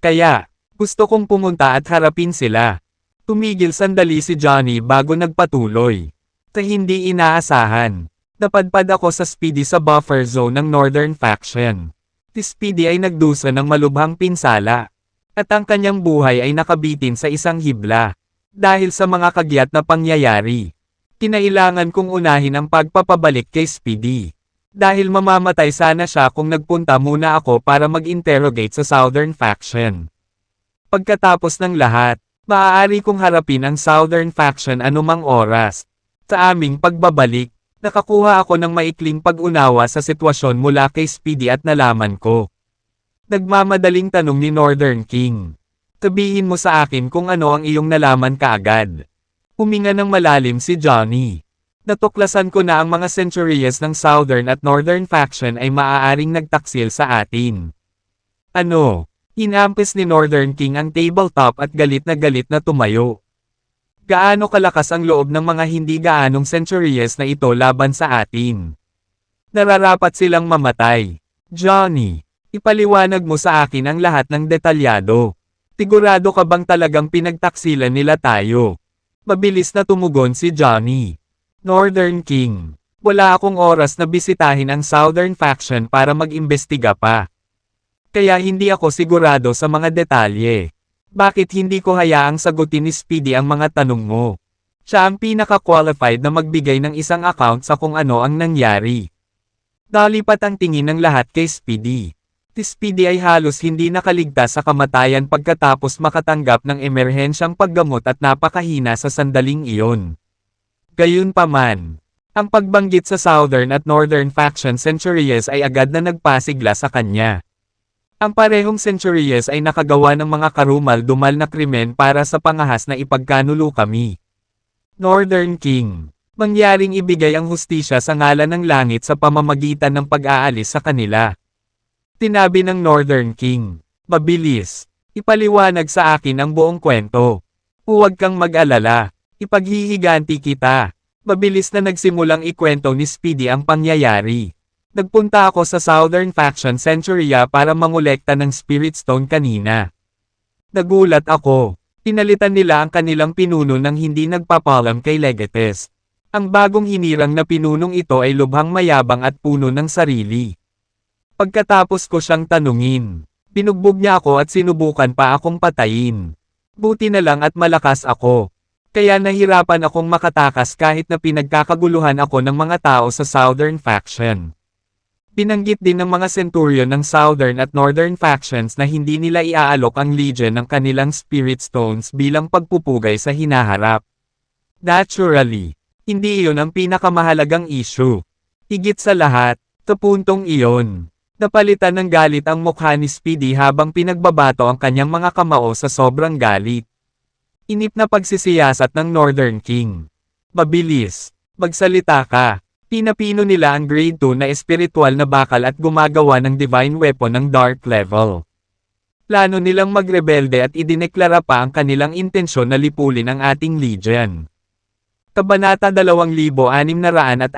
Kaya, gusto kong pumunta at harapin sila. Tumigil sandali si Johnny bago nagpatuloy. Sa hindi inaasahan, napadpad ako sa Speedy sa buffer zone ng Northern Faction. Si Speedy ay nagdusa ng malubhang pinsala. At ang kanyang buhay ay nakabitin sa isang hibla. Dahil sa mga kagyat na pangyayari. Kinailangan kong unahin ang pagpapabalik kay Speedy. Dahil mamamatay sana siya kung nagpunta muna ako para mag-interrogate sa Southern Faction. Pagkatapos ng lahat, maaari kong harapin ang Southern Faction anumang oras. Sa aming pagbabalik, nakakuha ako ng maikling pag-unawa sa sitwasyon mula kay Speedy at nalaman ko. Nagmamadaling tanong ni Northern King. Sabihin mo sa akin kung ano ang iyong nalaman kaagad. Huminga ng malalim si Johnny. Natuklasan ko na ang mga centurions ng Southern at Northern faction ay maaaring nagtaksil sa atin. Ano? Inampis ni Northern King ang tabletop at galit na tumayo. Gaano kalakas ang loob ng mga hindi gaanong centurions na ito laban sa atin? Nararapat silang mamatay. Johnny, ipaliwanag mo sa akin ang lahat ng detalyado. Sigurado ka bang talagang pinagtaksilan nila tayo? Mabilis na tumugon si Johnny. Northern King, wala akong oras na bisitahin ang Southern faction para mag-imbestiga pa. Kaya hindi ako sigurado sa mga detalye. Bakit hindi ko hayaang sagutin ni Speedy ang mga tanong mo? Siya ang pinaka-qualified na magbigay ng isang account sa kung ano ang nangyari. Nalipat ang tingin ng lahat kay Speedy. Si Speedy ay halos hindi nakaligtas sa kamatayan pagkatapos makatanggap ng emerhensyang paggamot at napakahina sa sandaling iyon. Gayunpaman, ang pagbanggit sa Southern at Northern faction centurions ay agad na nagpasigla sa kanya. Ang parehong centurions ay nakagawa ng mga karumal-dumal na krimen para sa pangahas na ipagkanulo kami. Northern King, mangyaring ibigay ang hustisya sa ngalan ng langit sa pamamagitan ng pag-aalis sa kanila. Tinabi ng Northern King, mabilis, ipaliwanag sa akin ang buong kwento. Huwag kang mag-alala, ipaghihiganti kita. Mabilis na nagsimulang ikwento ni Speedy ang pangyayari. Nagpunta ako sa Southern Faction Centuria para mangolekta ng Spirit Stone kanina. Nagulat ako. Pinalitan nila ang kanilang pinuno ng hindi nagpapalam kay Legates. Ang bagong hinirang na pinunong ito ay lubhang mayabang at puno ng sarili. Pagkatapos ko siyang tanungin, binugbog niya ako at sinubukan pa akong patayin. Buti na lang at malakas ako. Kaya nahirapan akong makatakas kahit na pinagkakaguluhan ako ng mga tao sa Southern faction. Binanggit din ng mga centurion ng Southern at Northern factions na hindi nila iaalok ang Legion ng kanilang Spirit Stones bilang pagpupugay sa hinaharap. Naturally, hindi iyon ang pinakamahalagang issue. Higit sa lahat, sa puntong iyon, napalitan ng galit ang mukha ni Speedy habang pinagbabato ang kanyang mga kamao sa sobrang galit. Inip na pagsisiyasat ng Northern King. Mabilis, magsalita ka. Pinapino nila ang grade 2 na espiritual na bakal at gumagawa ng divine weapon ng dark level. Plano nilang magrebelde at idineklara pa ang kanilang intensyon na lipulin ang ating legion. Kabanata 2668.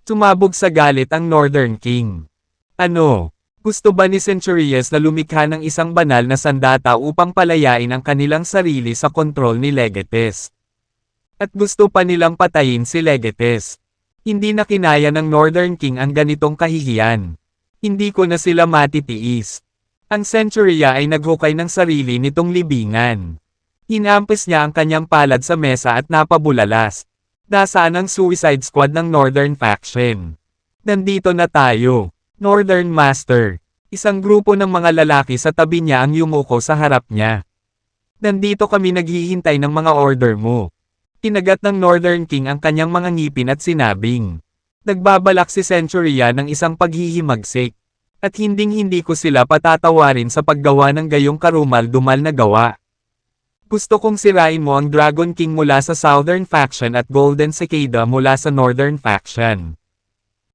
Sumabog sa galit ang Northern King. Ano? Gusto ba ni Centurions na lumikha ng isang banal na sandata upang palayain ang kanilang sarili sa kontrol ni Legates? At gusto pa nilang patayin si Legates. Hindi na kinaya ng Northern King ang ganitong kahihiyan. Hindi ko na sila matitiis. Ang Centuria ay naghukay ng sarili nitong libingan. Hinampis niya ang kanyang palad sa mesa at napabulalas. Nasaan ang suicide squad ng Northern faction? Nandito na tayo. Northern Master. Isang grupo ng mga lalaki sa tabi niya ang yumuko sa harap niya. Nandito kami naghihintay ng mga order mo. Kinagat ng Northern King ang kanyang mga ngipin at sinabing, nagbabalak si Centuria ng isang paghihimagsik. At hinding-hindi ko sila patatawarin sa paggawa ng gayong karumal-dumal na gawa. Gusto kong sirain mo ang Dragon King mula sa Southern faction at Golden Cicada mula sa Northern faction.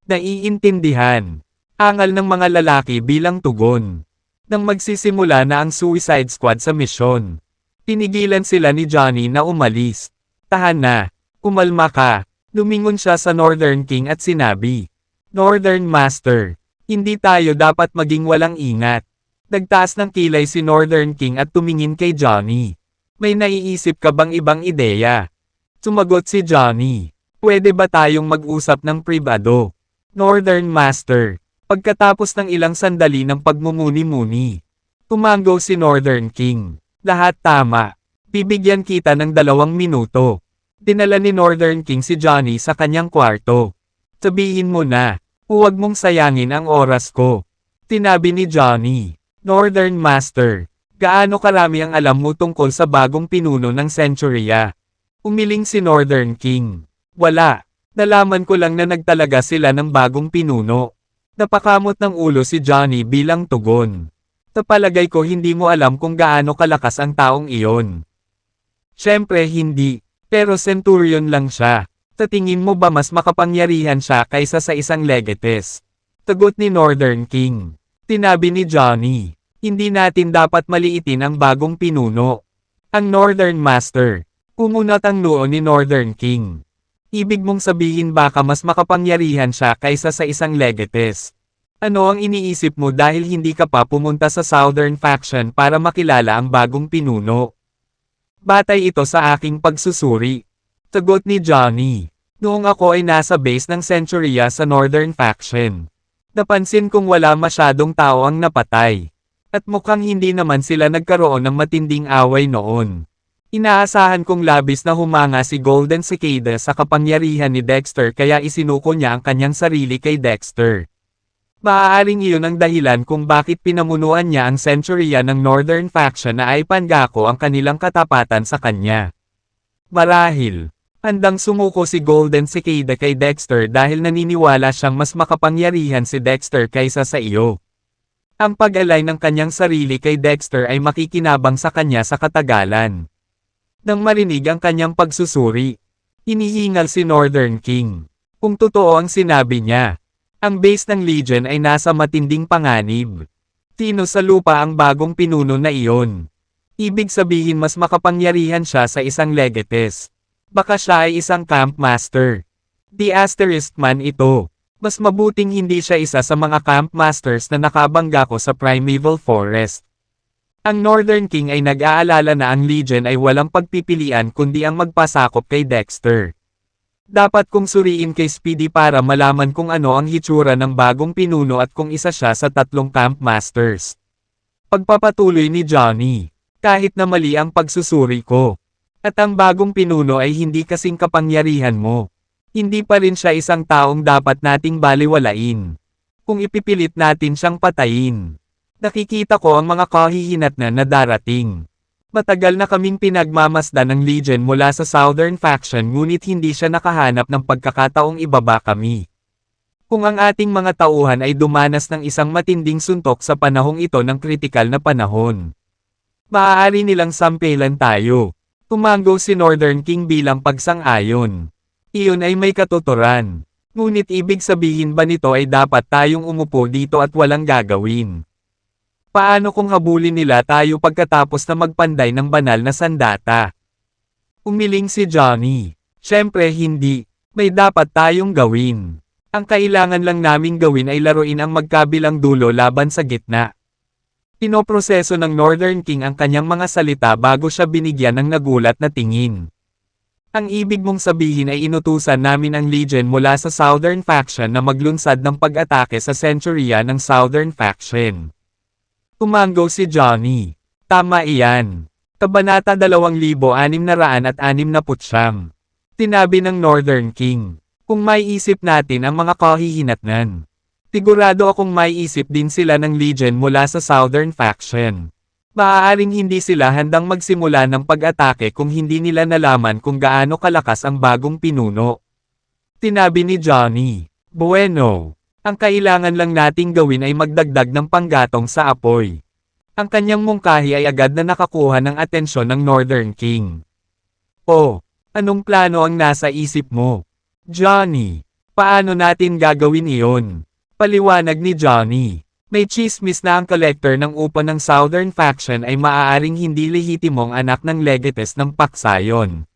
Naiintindihan. Angal ng mga lalaki bilang tugon. Nang magsisimula na ang Suicide Squad sa misyon, pinigilan sila ni Johnny na umalis. Tahan na, kumalma ka. Lumingon siya sa Northern King at sinabi, Northern Master, hindi tayo dapat maging walang ingat. Nagtaas ng kilay si Northern King at tumingin kay Johnny. May naiisip ka bang ibang ideya? Sumagot si Johnny, pwede ba tayong mag-usap ng pribado? Northern Master, pagkatapos ng ilang sandali ng pagmumuni-muni, tumango si Northern King. Lahat tama. Bibigyan kita ng 2 minuto. Dinala ni Northern King si Johnny sa kanyang kwarto. Sabihin mo na, huwag mong sayangin ang oras ko. Tinabi ni Johnny. Northern Master, gaano karami ang alam mo tungkol sa bagong pinuno ng Centuria? Umiling si Northern King. Wala. Nalaman ko lang na nagtalaga sila ng bagong pinuno. Napakamot ng ulo si Johnny bilang tugon. Sa palagay ko hindi mo alam kung gaano kalakas ang taong iyon. Siyempre hindi, pero Centurion lang siya. Sa tingin mo ba mas makapangyarihan siya kaysa sa isang Legates? Tagot ni Northern King. Tinabi ni Johnny, hindi natin dapat maliitin ang bagong pinuno. Ang Northern Master. Umunat ang noo ni Northern King. Ibig mong sabihin baka mas makapangyarihan siya kaysa sa isang Legates. Ano ang iniisip mo dahil hindi ka pa pumunta sa Southern Faction para makilala ang bagong pinuno? Batay ito sa aking pagsusuri. Sagot ni Johnny. Noong ako ay nasa base ng Centuria sa Northern Faction. Napansin kong wala masyadong tao ang napatay. At mukhang hindi naman sila nagkaroon ng matinding away noon. Inaasahan kong labis na humanga si Golden Cicada sa kapangyarihan ni Dexter kaya isinuko niya ang kanyang sarili kay Dexter. Maaaring iyon ang dahilan kung bakit pinamunuan niya ang Centuria ng Northern Faction na ay pangako ang kanilang katapatan sa kanya. Marahil, handang sumuko si Golden Cicada kay Dexter dahil naniniwala siyang mas makapangyarihan si Dexter kaysa sa iyo. Ang pag-alay ng kanyang sarili kay Dexter ay makikinabang sa kanya sa katagalan. Nang marinig ang kanyang pagsusuri, inihingal si Northern King. Kung totoo ang sinabi niya, ang base ng Legion ay nasa matinding panganib. Tino sa lupa ang bagong pinuno na iyon. Ibig sabihin mas makapangyarihan siya sa isang Legates. Baka siya ay isang Camp Master. The Asterisk man ito. Mas mabuting hindi siya isa sa mga Camp Masters na nakabangga ko sa Primeval Forest. Ang Northern King ay nag-aalala na ang Legion ay walang pagpipilian kundi ang magpasakop kay Dexter. Dapat kong suriin kay Speedy para malaman kung ano ang hitsura ng bagong pinuno at kung isa siya sa 3 Camp Masters. Pagpapatuloy ni Johnny, kahit na mali ang pagsusuri ko. At ang bagong pinuno ay hindi kasing kapangyarihan mo. Hindi pa rin siya isang taong dapat nating baliwalain. Kung ipipilit natin siyang patayin. Nakikita ko ang mga kahihinatnan na darating. Matagal na kaming pinagmamasdan ng Legion mula sa Southern Faction ngunit hindi siya nakahanap ng pagkakataong ibaba kami. Kung ang ating mga tauhan ay dumanas ng isang matinding suntok sa panahong ito ng kritikal na panahon. Maaari nilang sampelan tayo. Tumanggo si Northern King bilang pagsang-ayon. Iyon ay may katuturan. Ngunit ibig sabihin ba nito ay dapat tayong umupo dito at walang gagawin? Paano kung habulin nila tayo pagkatapos na magpanday ng banal na sandata? Umiling si Johnny. Siyempre hindi. May dapat tayong gawin. Ang kailangan lang naming gawin ay laruin ang magkabilang dulo laban sa gitna. Pinoproseso ng Northern King ang kanyang mga salita bago siya binigyan ng nagulat na tingin. Ang ibig mong sabihin ay inutusan namin ang Legion mula sa Southern Faction na maglunsad ng pag-atake sa Centuria ng Southern Faction. Tumanggo si Johnny. Tama iyan. Kabanata 2669. Tinabi ng Northern King. Kung may isip natin ang mga kahihinatnan. Sigurado akong may isip din sila ng Legion mula sa Southern Faction. Maaaring hindi sila handang magsimula ng pag-atake kung hindi nila nalaman kung gaano kalakas ang bagong pinuno. Tinabi ni Johnny. Bueno. Ang kailangan lang nating gawin ay magdagdag ng panggatong sa apoy. Ang kanyang mungkahi ay agad na nakakuha ng atensyon ng Northern King. Oh, anong plano ang nasa isip mo? Johnny, paano natin gagawin iyon? Paliwanag ni Johnny. May chismis na ang collector ng upa ng Southern Faction ay maaaring hindi lehitimong anak ng Legates ng Paksayon.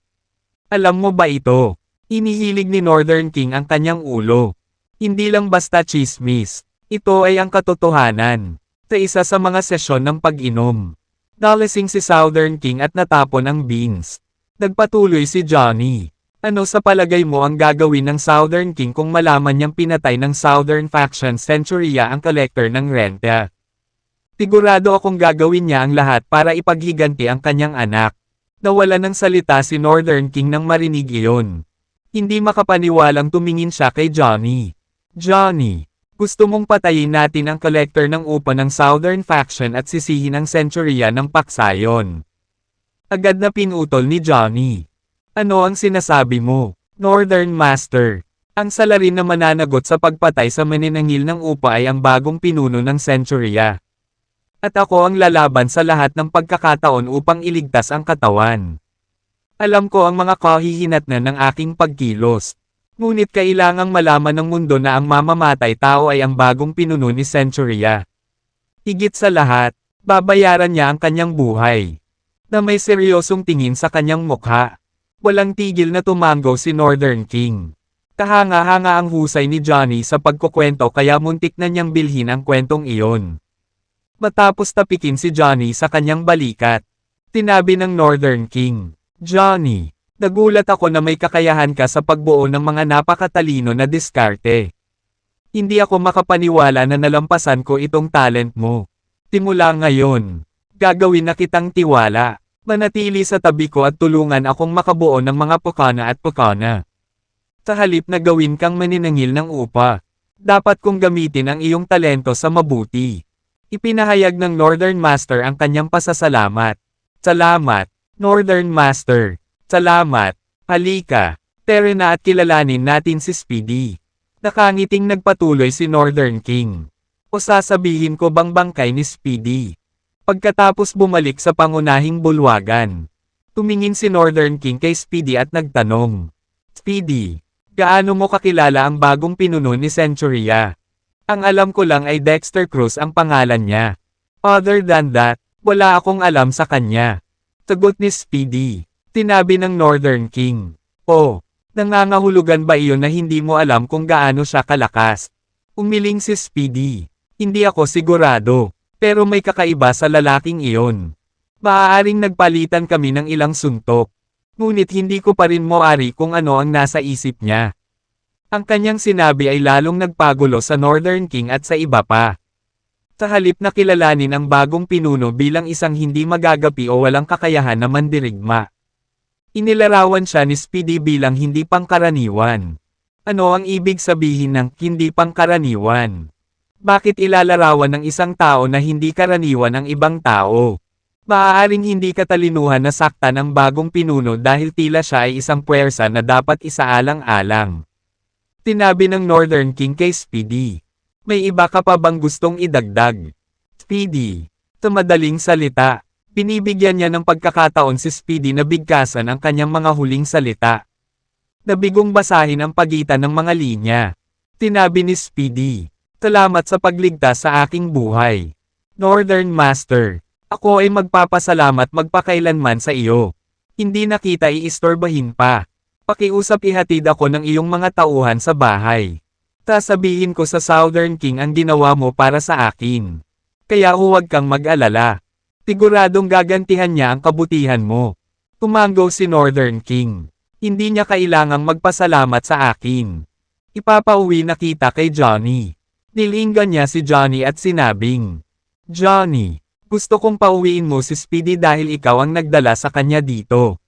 Alam mo ba ito? Inihilig ni Northern King ang kanyang ulo. Hindi lang basta chismis. Ito ay ang katotohanan. Sa isa sa mga sesyon ng pag-inom. Nalasing si Southern King at natapon ang beans. Nagpatuloy si Johnny. Ano sa palagay mo ang gagawin ng Southern King kung malaman niyang pinatay ng Southern Faction Centuria ang collector ng renta? Sigurado akong gagawin niya ang lahat para ipaghiganti ang kanyang anak. Nawala ng salita si Northern King nang marinig iyon. Hindi makapaniwalang tumingin siya kay Johnny. Johnny, gusto mong patayin natin ang collector ng upa ng Southern Faction at sisihin ang Centuria ng Paksayon. Agad na pinutol ni Johnny. Ano ang sinasabi mo, Northern Master? Ang salarin na mananagot sa pagpatay sa maninangil ng upa ay ang bagong pinuno ng Centuria. At ako ang lalaban sa lahat ng pagkakataon upang iligtas ang katawan. Alam ko ang mga kahihinatnan ng aking pagkilos. Ngunit kailangang malaman ng mundo na ang mamamatay tao ay ang bagong pinuno ni Centuria. Higit sa lahat, babayaran niya ang kanyang buhay. Na may seryosong tingin sa kanyang mukha. Walang tigil na tumango si Northern King. Kahanga-hanga ang husay ni Johnny sa pagkukwento kaya muntik na niyang bilhin ang kwentong iyon. Matapos tapikin si Johnny sa kanyang balikat, tinabi ng Northern King, "Johnny, nagulat ako na may kakayahan ka sa pagbuo ng mga napakatalino na diskarte. Hindi ako makapaniwala na nalampasan ko itong talent mo. Simula ngayon, gagawin na kitang tiwala. Manatili sa tabi ko at tulungan akong makabuo ng mga pukana at pukana. Sa halip na gawin kang maninangil ng upa, dapat kong gamitin ang iyong talento sa mabuti." Ipinahayag ng Northern Master ang kanyang pasasalamat. "Salamat, Northern Master. Salamat. Halika, tara na at kilalanin natin si Speedy." Nakangiting nagpatuloy si Northern King. "O sasabihin ko bang bangkay ni Speedy?" Pagkatapos bumalik sa pangunahing bulwagan, tumingin si Northern King kay Speedy at nagtanong, "Speedy, gaano mo kakilala ang bagong pinuno ni Centuria?" "Ang alam ko lang ay Dexter Cruz ang pangalan niya. Other than that, wala akong alam sa kanya." Sagot ni Speedy. Tinabi ng Northern King, "Oh, nangangahulugan ba iyon na hindi mo alam kung gaano siya kalakas?" Umiling si Speedy. "Hindi ako sigurado, pero may kakaiba sa lalaking iyon. Maaaring nagpalitan kami ng ilang suntok. Ngunit hindi ko pa rin moari kung ano ang nasa isip niya." Ang kanyang sinabi ay lalong nagpagulo sa Northern King at sa iba pa. Sa halip na kilalanin ang bagong pinuno bilang isang hindi magagapi o walang kakayahan na mandirigma, inilarawan siya ni Speedy bilang hindi pangkaraniwan. Ano ang ibig sabihin ng hindi pangkaraniwan? Bakit ilalarawan ng isang tao na hindi karaniwan ang ibang tao? Maaaring hindi katalinuhan na saktan ang bagong pinuno dahil tila siya ay isang puwersa na dapat isaalang-alang. Tinabi ng Northern King kay Speedy. "May iba ka pa bang gustong idagdag?" Speedy. Sa madaling salita, binibigyan niya ng pagkakataon si Speedy na bigkasan ang kanyang mga huling salita. Nabigong basahin ang pagitan ng mga linya. Tinabi ni Speedy, "Salamat sa pagligtas sa aking buhay. Northern Master, ako ay magpapasalamat magpakailanman sa iyo. Hindi na kita iistorbahin pa. Pakiusap ihatid ako ng iyong mga tauhan sa bahay. Sasabihin ko sa Southern King ang ginawa mo para sa akin. Kaya huwag kang mag-alala. Siguradong gagantihan niya ang kabutihan mo." Tumango si Northern King. "Hindi niya kailangang magpasalamat sa akin. Ipapauwi na kita kay Johnny." Nilinggan niya si Johnny at sinabing, "Johnny, gusto kong pauwiin mo si Speedy dahil ikaw ang nagdala sa kanya dito.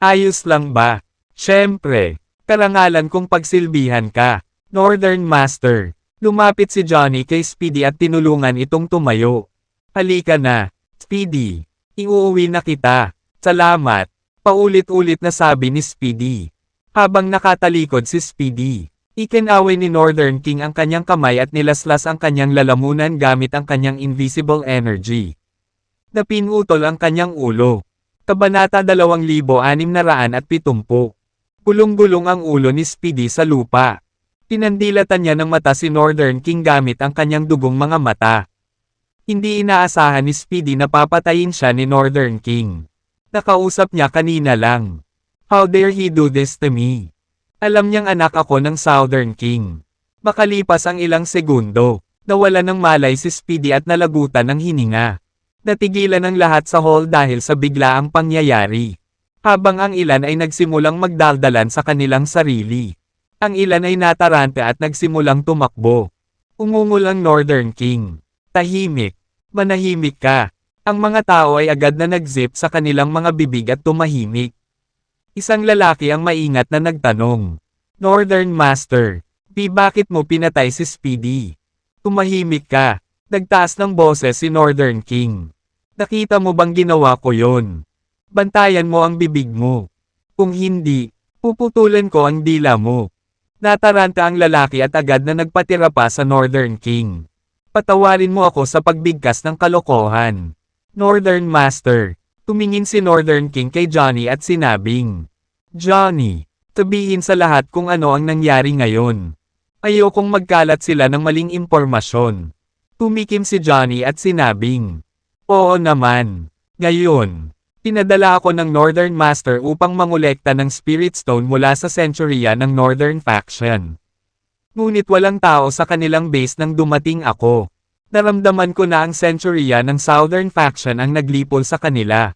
Ayos lang ba?" "Siyempre, karangalan kong pagsilbihan ka, Northern Master." Lumapit si Johnny kay Speedy at tinulungan itong tumayo. "Halika na, Speedy. Iuuwi na kita. Salamat." Paulit-ulit na sabi ni Speedy. Habang nakatalikod si Speedy, ikinaway ni Northern King ang kanyang kamay at nilaslas ang kanyang lalamunan gamit ang kanyang invisible energy. Napinutol ang kanyang ulo. Kabanata 2670. Gulong-gulong ang ulo ni Speedy sa lupa. Pinandilatan niya ng mata si Northern King gamit ang kanyang dugong mga mata. Hindi inaasahan ni Speedy na papatayin siya ni Northern King. Nakausap niya kanina lang. "How dare he do this to me?" Alam niyang anak ako ng Southern King. Makalipas ang ilang segundo, nawala ng malay si Speedy at nalagutan ng hininga. Natigilan ang lahat sa hall dahil sa biglaang pangyayari. Habang ang ilan ay nagsimulang magdaldalan sa kanilang sarili. Ang ilan ay nataranta at nagsimulang tumakbo. Umungol ang Northern King. "Tahimik. Manahimik ka." Ang mga tao ay agad na nag-zip sa kanilang mga bibig at tumahimik. Isang lalaki ang maingat na nagtanong, "Northern Master, bakit mo pinatay si Speedy?" "Tumahimik ka." Nagtaas ng boses si Northern King. "Nakita mo bang ginawa ko yon? Bantayan mo ang bibig mo. Kung hindi, puputulan ko ang dila mo." Nataranta ang lalaki at agad na nagpatira pa sa Northern King. Patawarin mo ako sa pagbigkas ng kalokohan. Northern Master. Tumingin si Northern King kay Johnny at sinabing, Johnny, sabihin sa lahat kung ano ang nangyari ngayon. Ayokong magkalat sila ng maling impormasyon. Tumikim si Johnny at sinabing, oo naman. Ngayon, pinadala ako ng Northern Master upang mangolekta ng Spirit Stone mula sa Centuria ng Northern Faction. Ngunit walang tao sa kanilang base nang dumating ako. Naramdaman ko na ang Centuria ng Southern Faction ang naglipol sa kanila.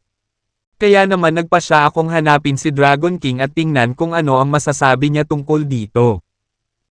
Kaya naman nagpasya akong hanapin si Dragon King at tingnan kung ano ang masasabi niya tungkol dito.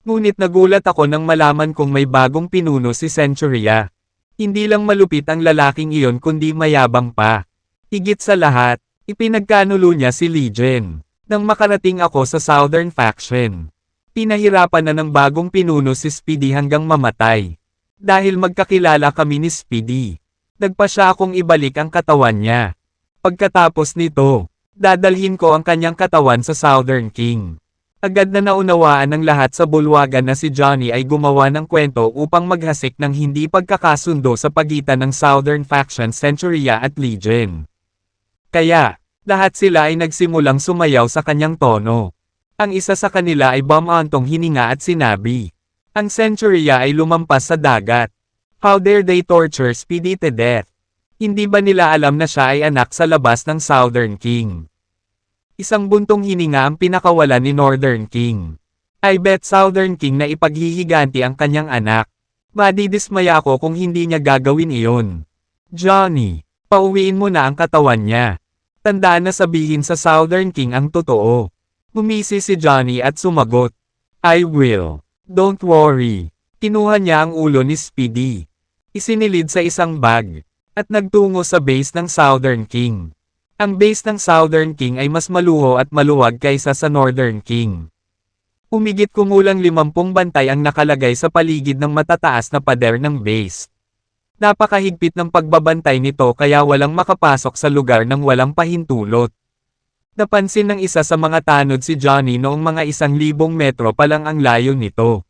Ngunit nagulat ako nang malaman kong may bagong pinuno si Centuria. Hindi lang malupit ang lalaking iyon kundi mayabang pa. Higit sa lahat, ipinagkanulo niya si Legion. Nang makarating ako sa Southern Faction, pinahirapan na ng bagong pinuno si Speedy hanggang mamatay. Dahil magkakilala kami ni Speedy, nagpasya akong ibalik ang katawan niya. Pagkatapos nito, dadalhin ko ang kanyang katawan sa Southern King. Agad na naunawaan ng lahat sa bulwagan na si Johnny ay gumawa ng kwento upang maghasik ng hindi pagkakasundo sa pagitan ng Southern Faction Centuria at Legion. Kaya, lahat sila ay nagsimulang sumayaw sa kanyang tono. Ang isa sa kanila ay bumantong hininga at sinabi, ang Centuria ay lumampas sa dagat. How dare they torture Speedy to death? Hindi ba nila alam na siya ay anak sa labas ng Southern King? Isang buntong hininga ang pinakawalan ni Northern King. I bet Southern King na ipaghihiganti ang kanyang anak. Madidismaya ako kung hindi niya gagawin iyon. Johnny, pauwiin mo na ang katawan niya. Tandaan na sabihin sa Southern King ang totoo. Umisi si Johnny at sumagot, I will. Don't worry. Kinuha niya ang ulo ni Speedy. Isinilid sa isang bag, at nagtungo sa base ng Southern King. Ang base ng Southern King ay mas maluho at maluwag kaysa sa Northern King. Humigit kumulang 50 bantay ang nakalagay sa paligid ng matataas na pader ng base. Napakahigpit ng pagbabantay nito kaya walang makapasok sa lugar ng walang pahintulot. Napansin ng isa sa mga tanod si Johnny noong mga 1,000 metro pa lang ang layo nito.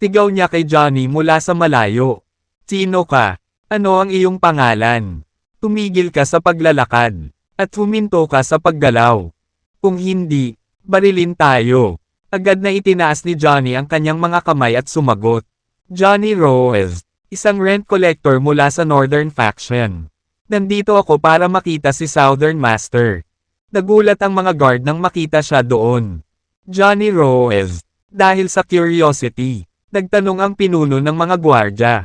Tigaw niya kay Johnny mula sa malayo. Sino ka? Ano ang iyong pangalan? Tumigil ka sa paglalakad, at huminto ka sa paggalaw. Kung hindi, barilin tayo. Agad na itinaas ni Johnny ang kanyang mga kamay at sumagot. Johnny Rose, isang rent collector mula sa Northern Faction. Nandito ako para makita si Southern Master. Nagulat ang mga guard nang makita siya doon. Johnny Rose, dahil sa curiosity, nagtanong ang pinuno ng mga gwardya.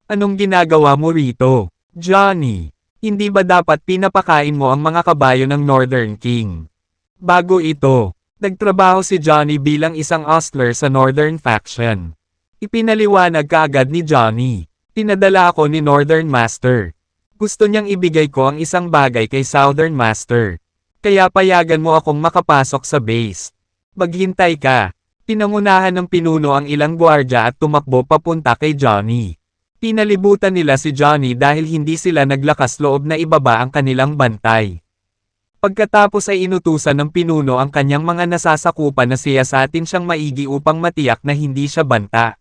Anong ginagawa mo rito, Johnny? Hindi ba dapat pinapakain mo ang mga kabayo ng Northern King? Bago ito, nagtrabaho si Johnny bilang isang hostler sa Northern Faction. Ipinaliwanag kaagad ni Johnny. Pinadala ako ni Northern Master. Gusto niyang ibigay ko ang isang bagay kay Southern Master. Kaya payagan mo akong makapasok sa base. Maghintay ka. Pinangunahan ng pinuno ang ilang gwardya at tumakbo papunta kay Johnny. Pinalibutan nila si Johnny dahil hindi sila naglakas loob na ibaba ang kanilang bantay. Pagkatapos ay inutusan ng pinuno ang kanyang mga nasasakupan na siyasatin siyang maigi upang matiyak na hindi siya banta.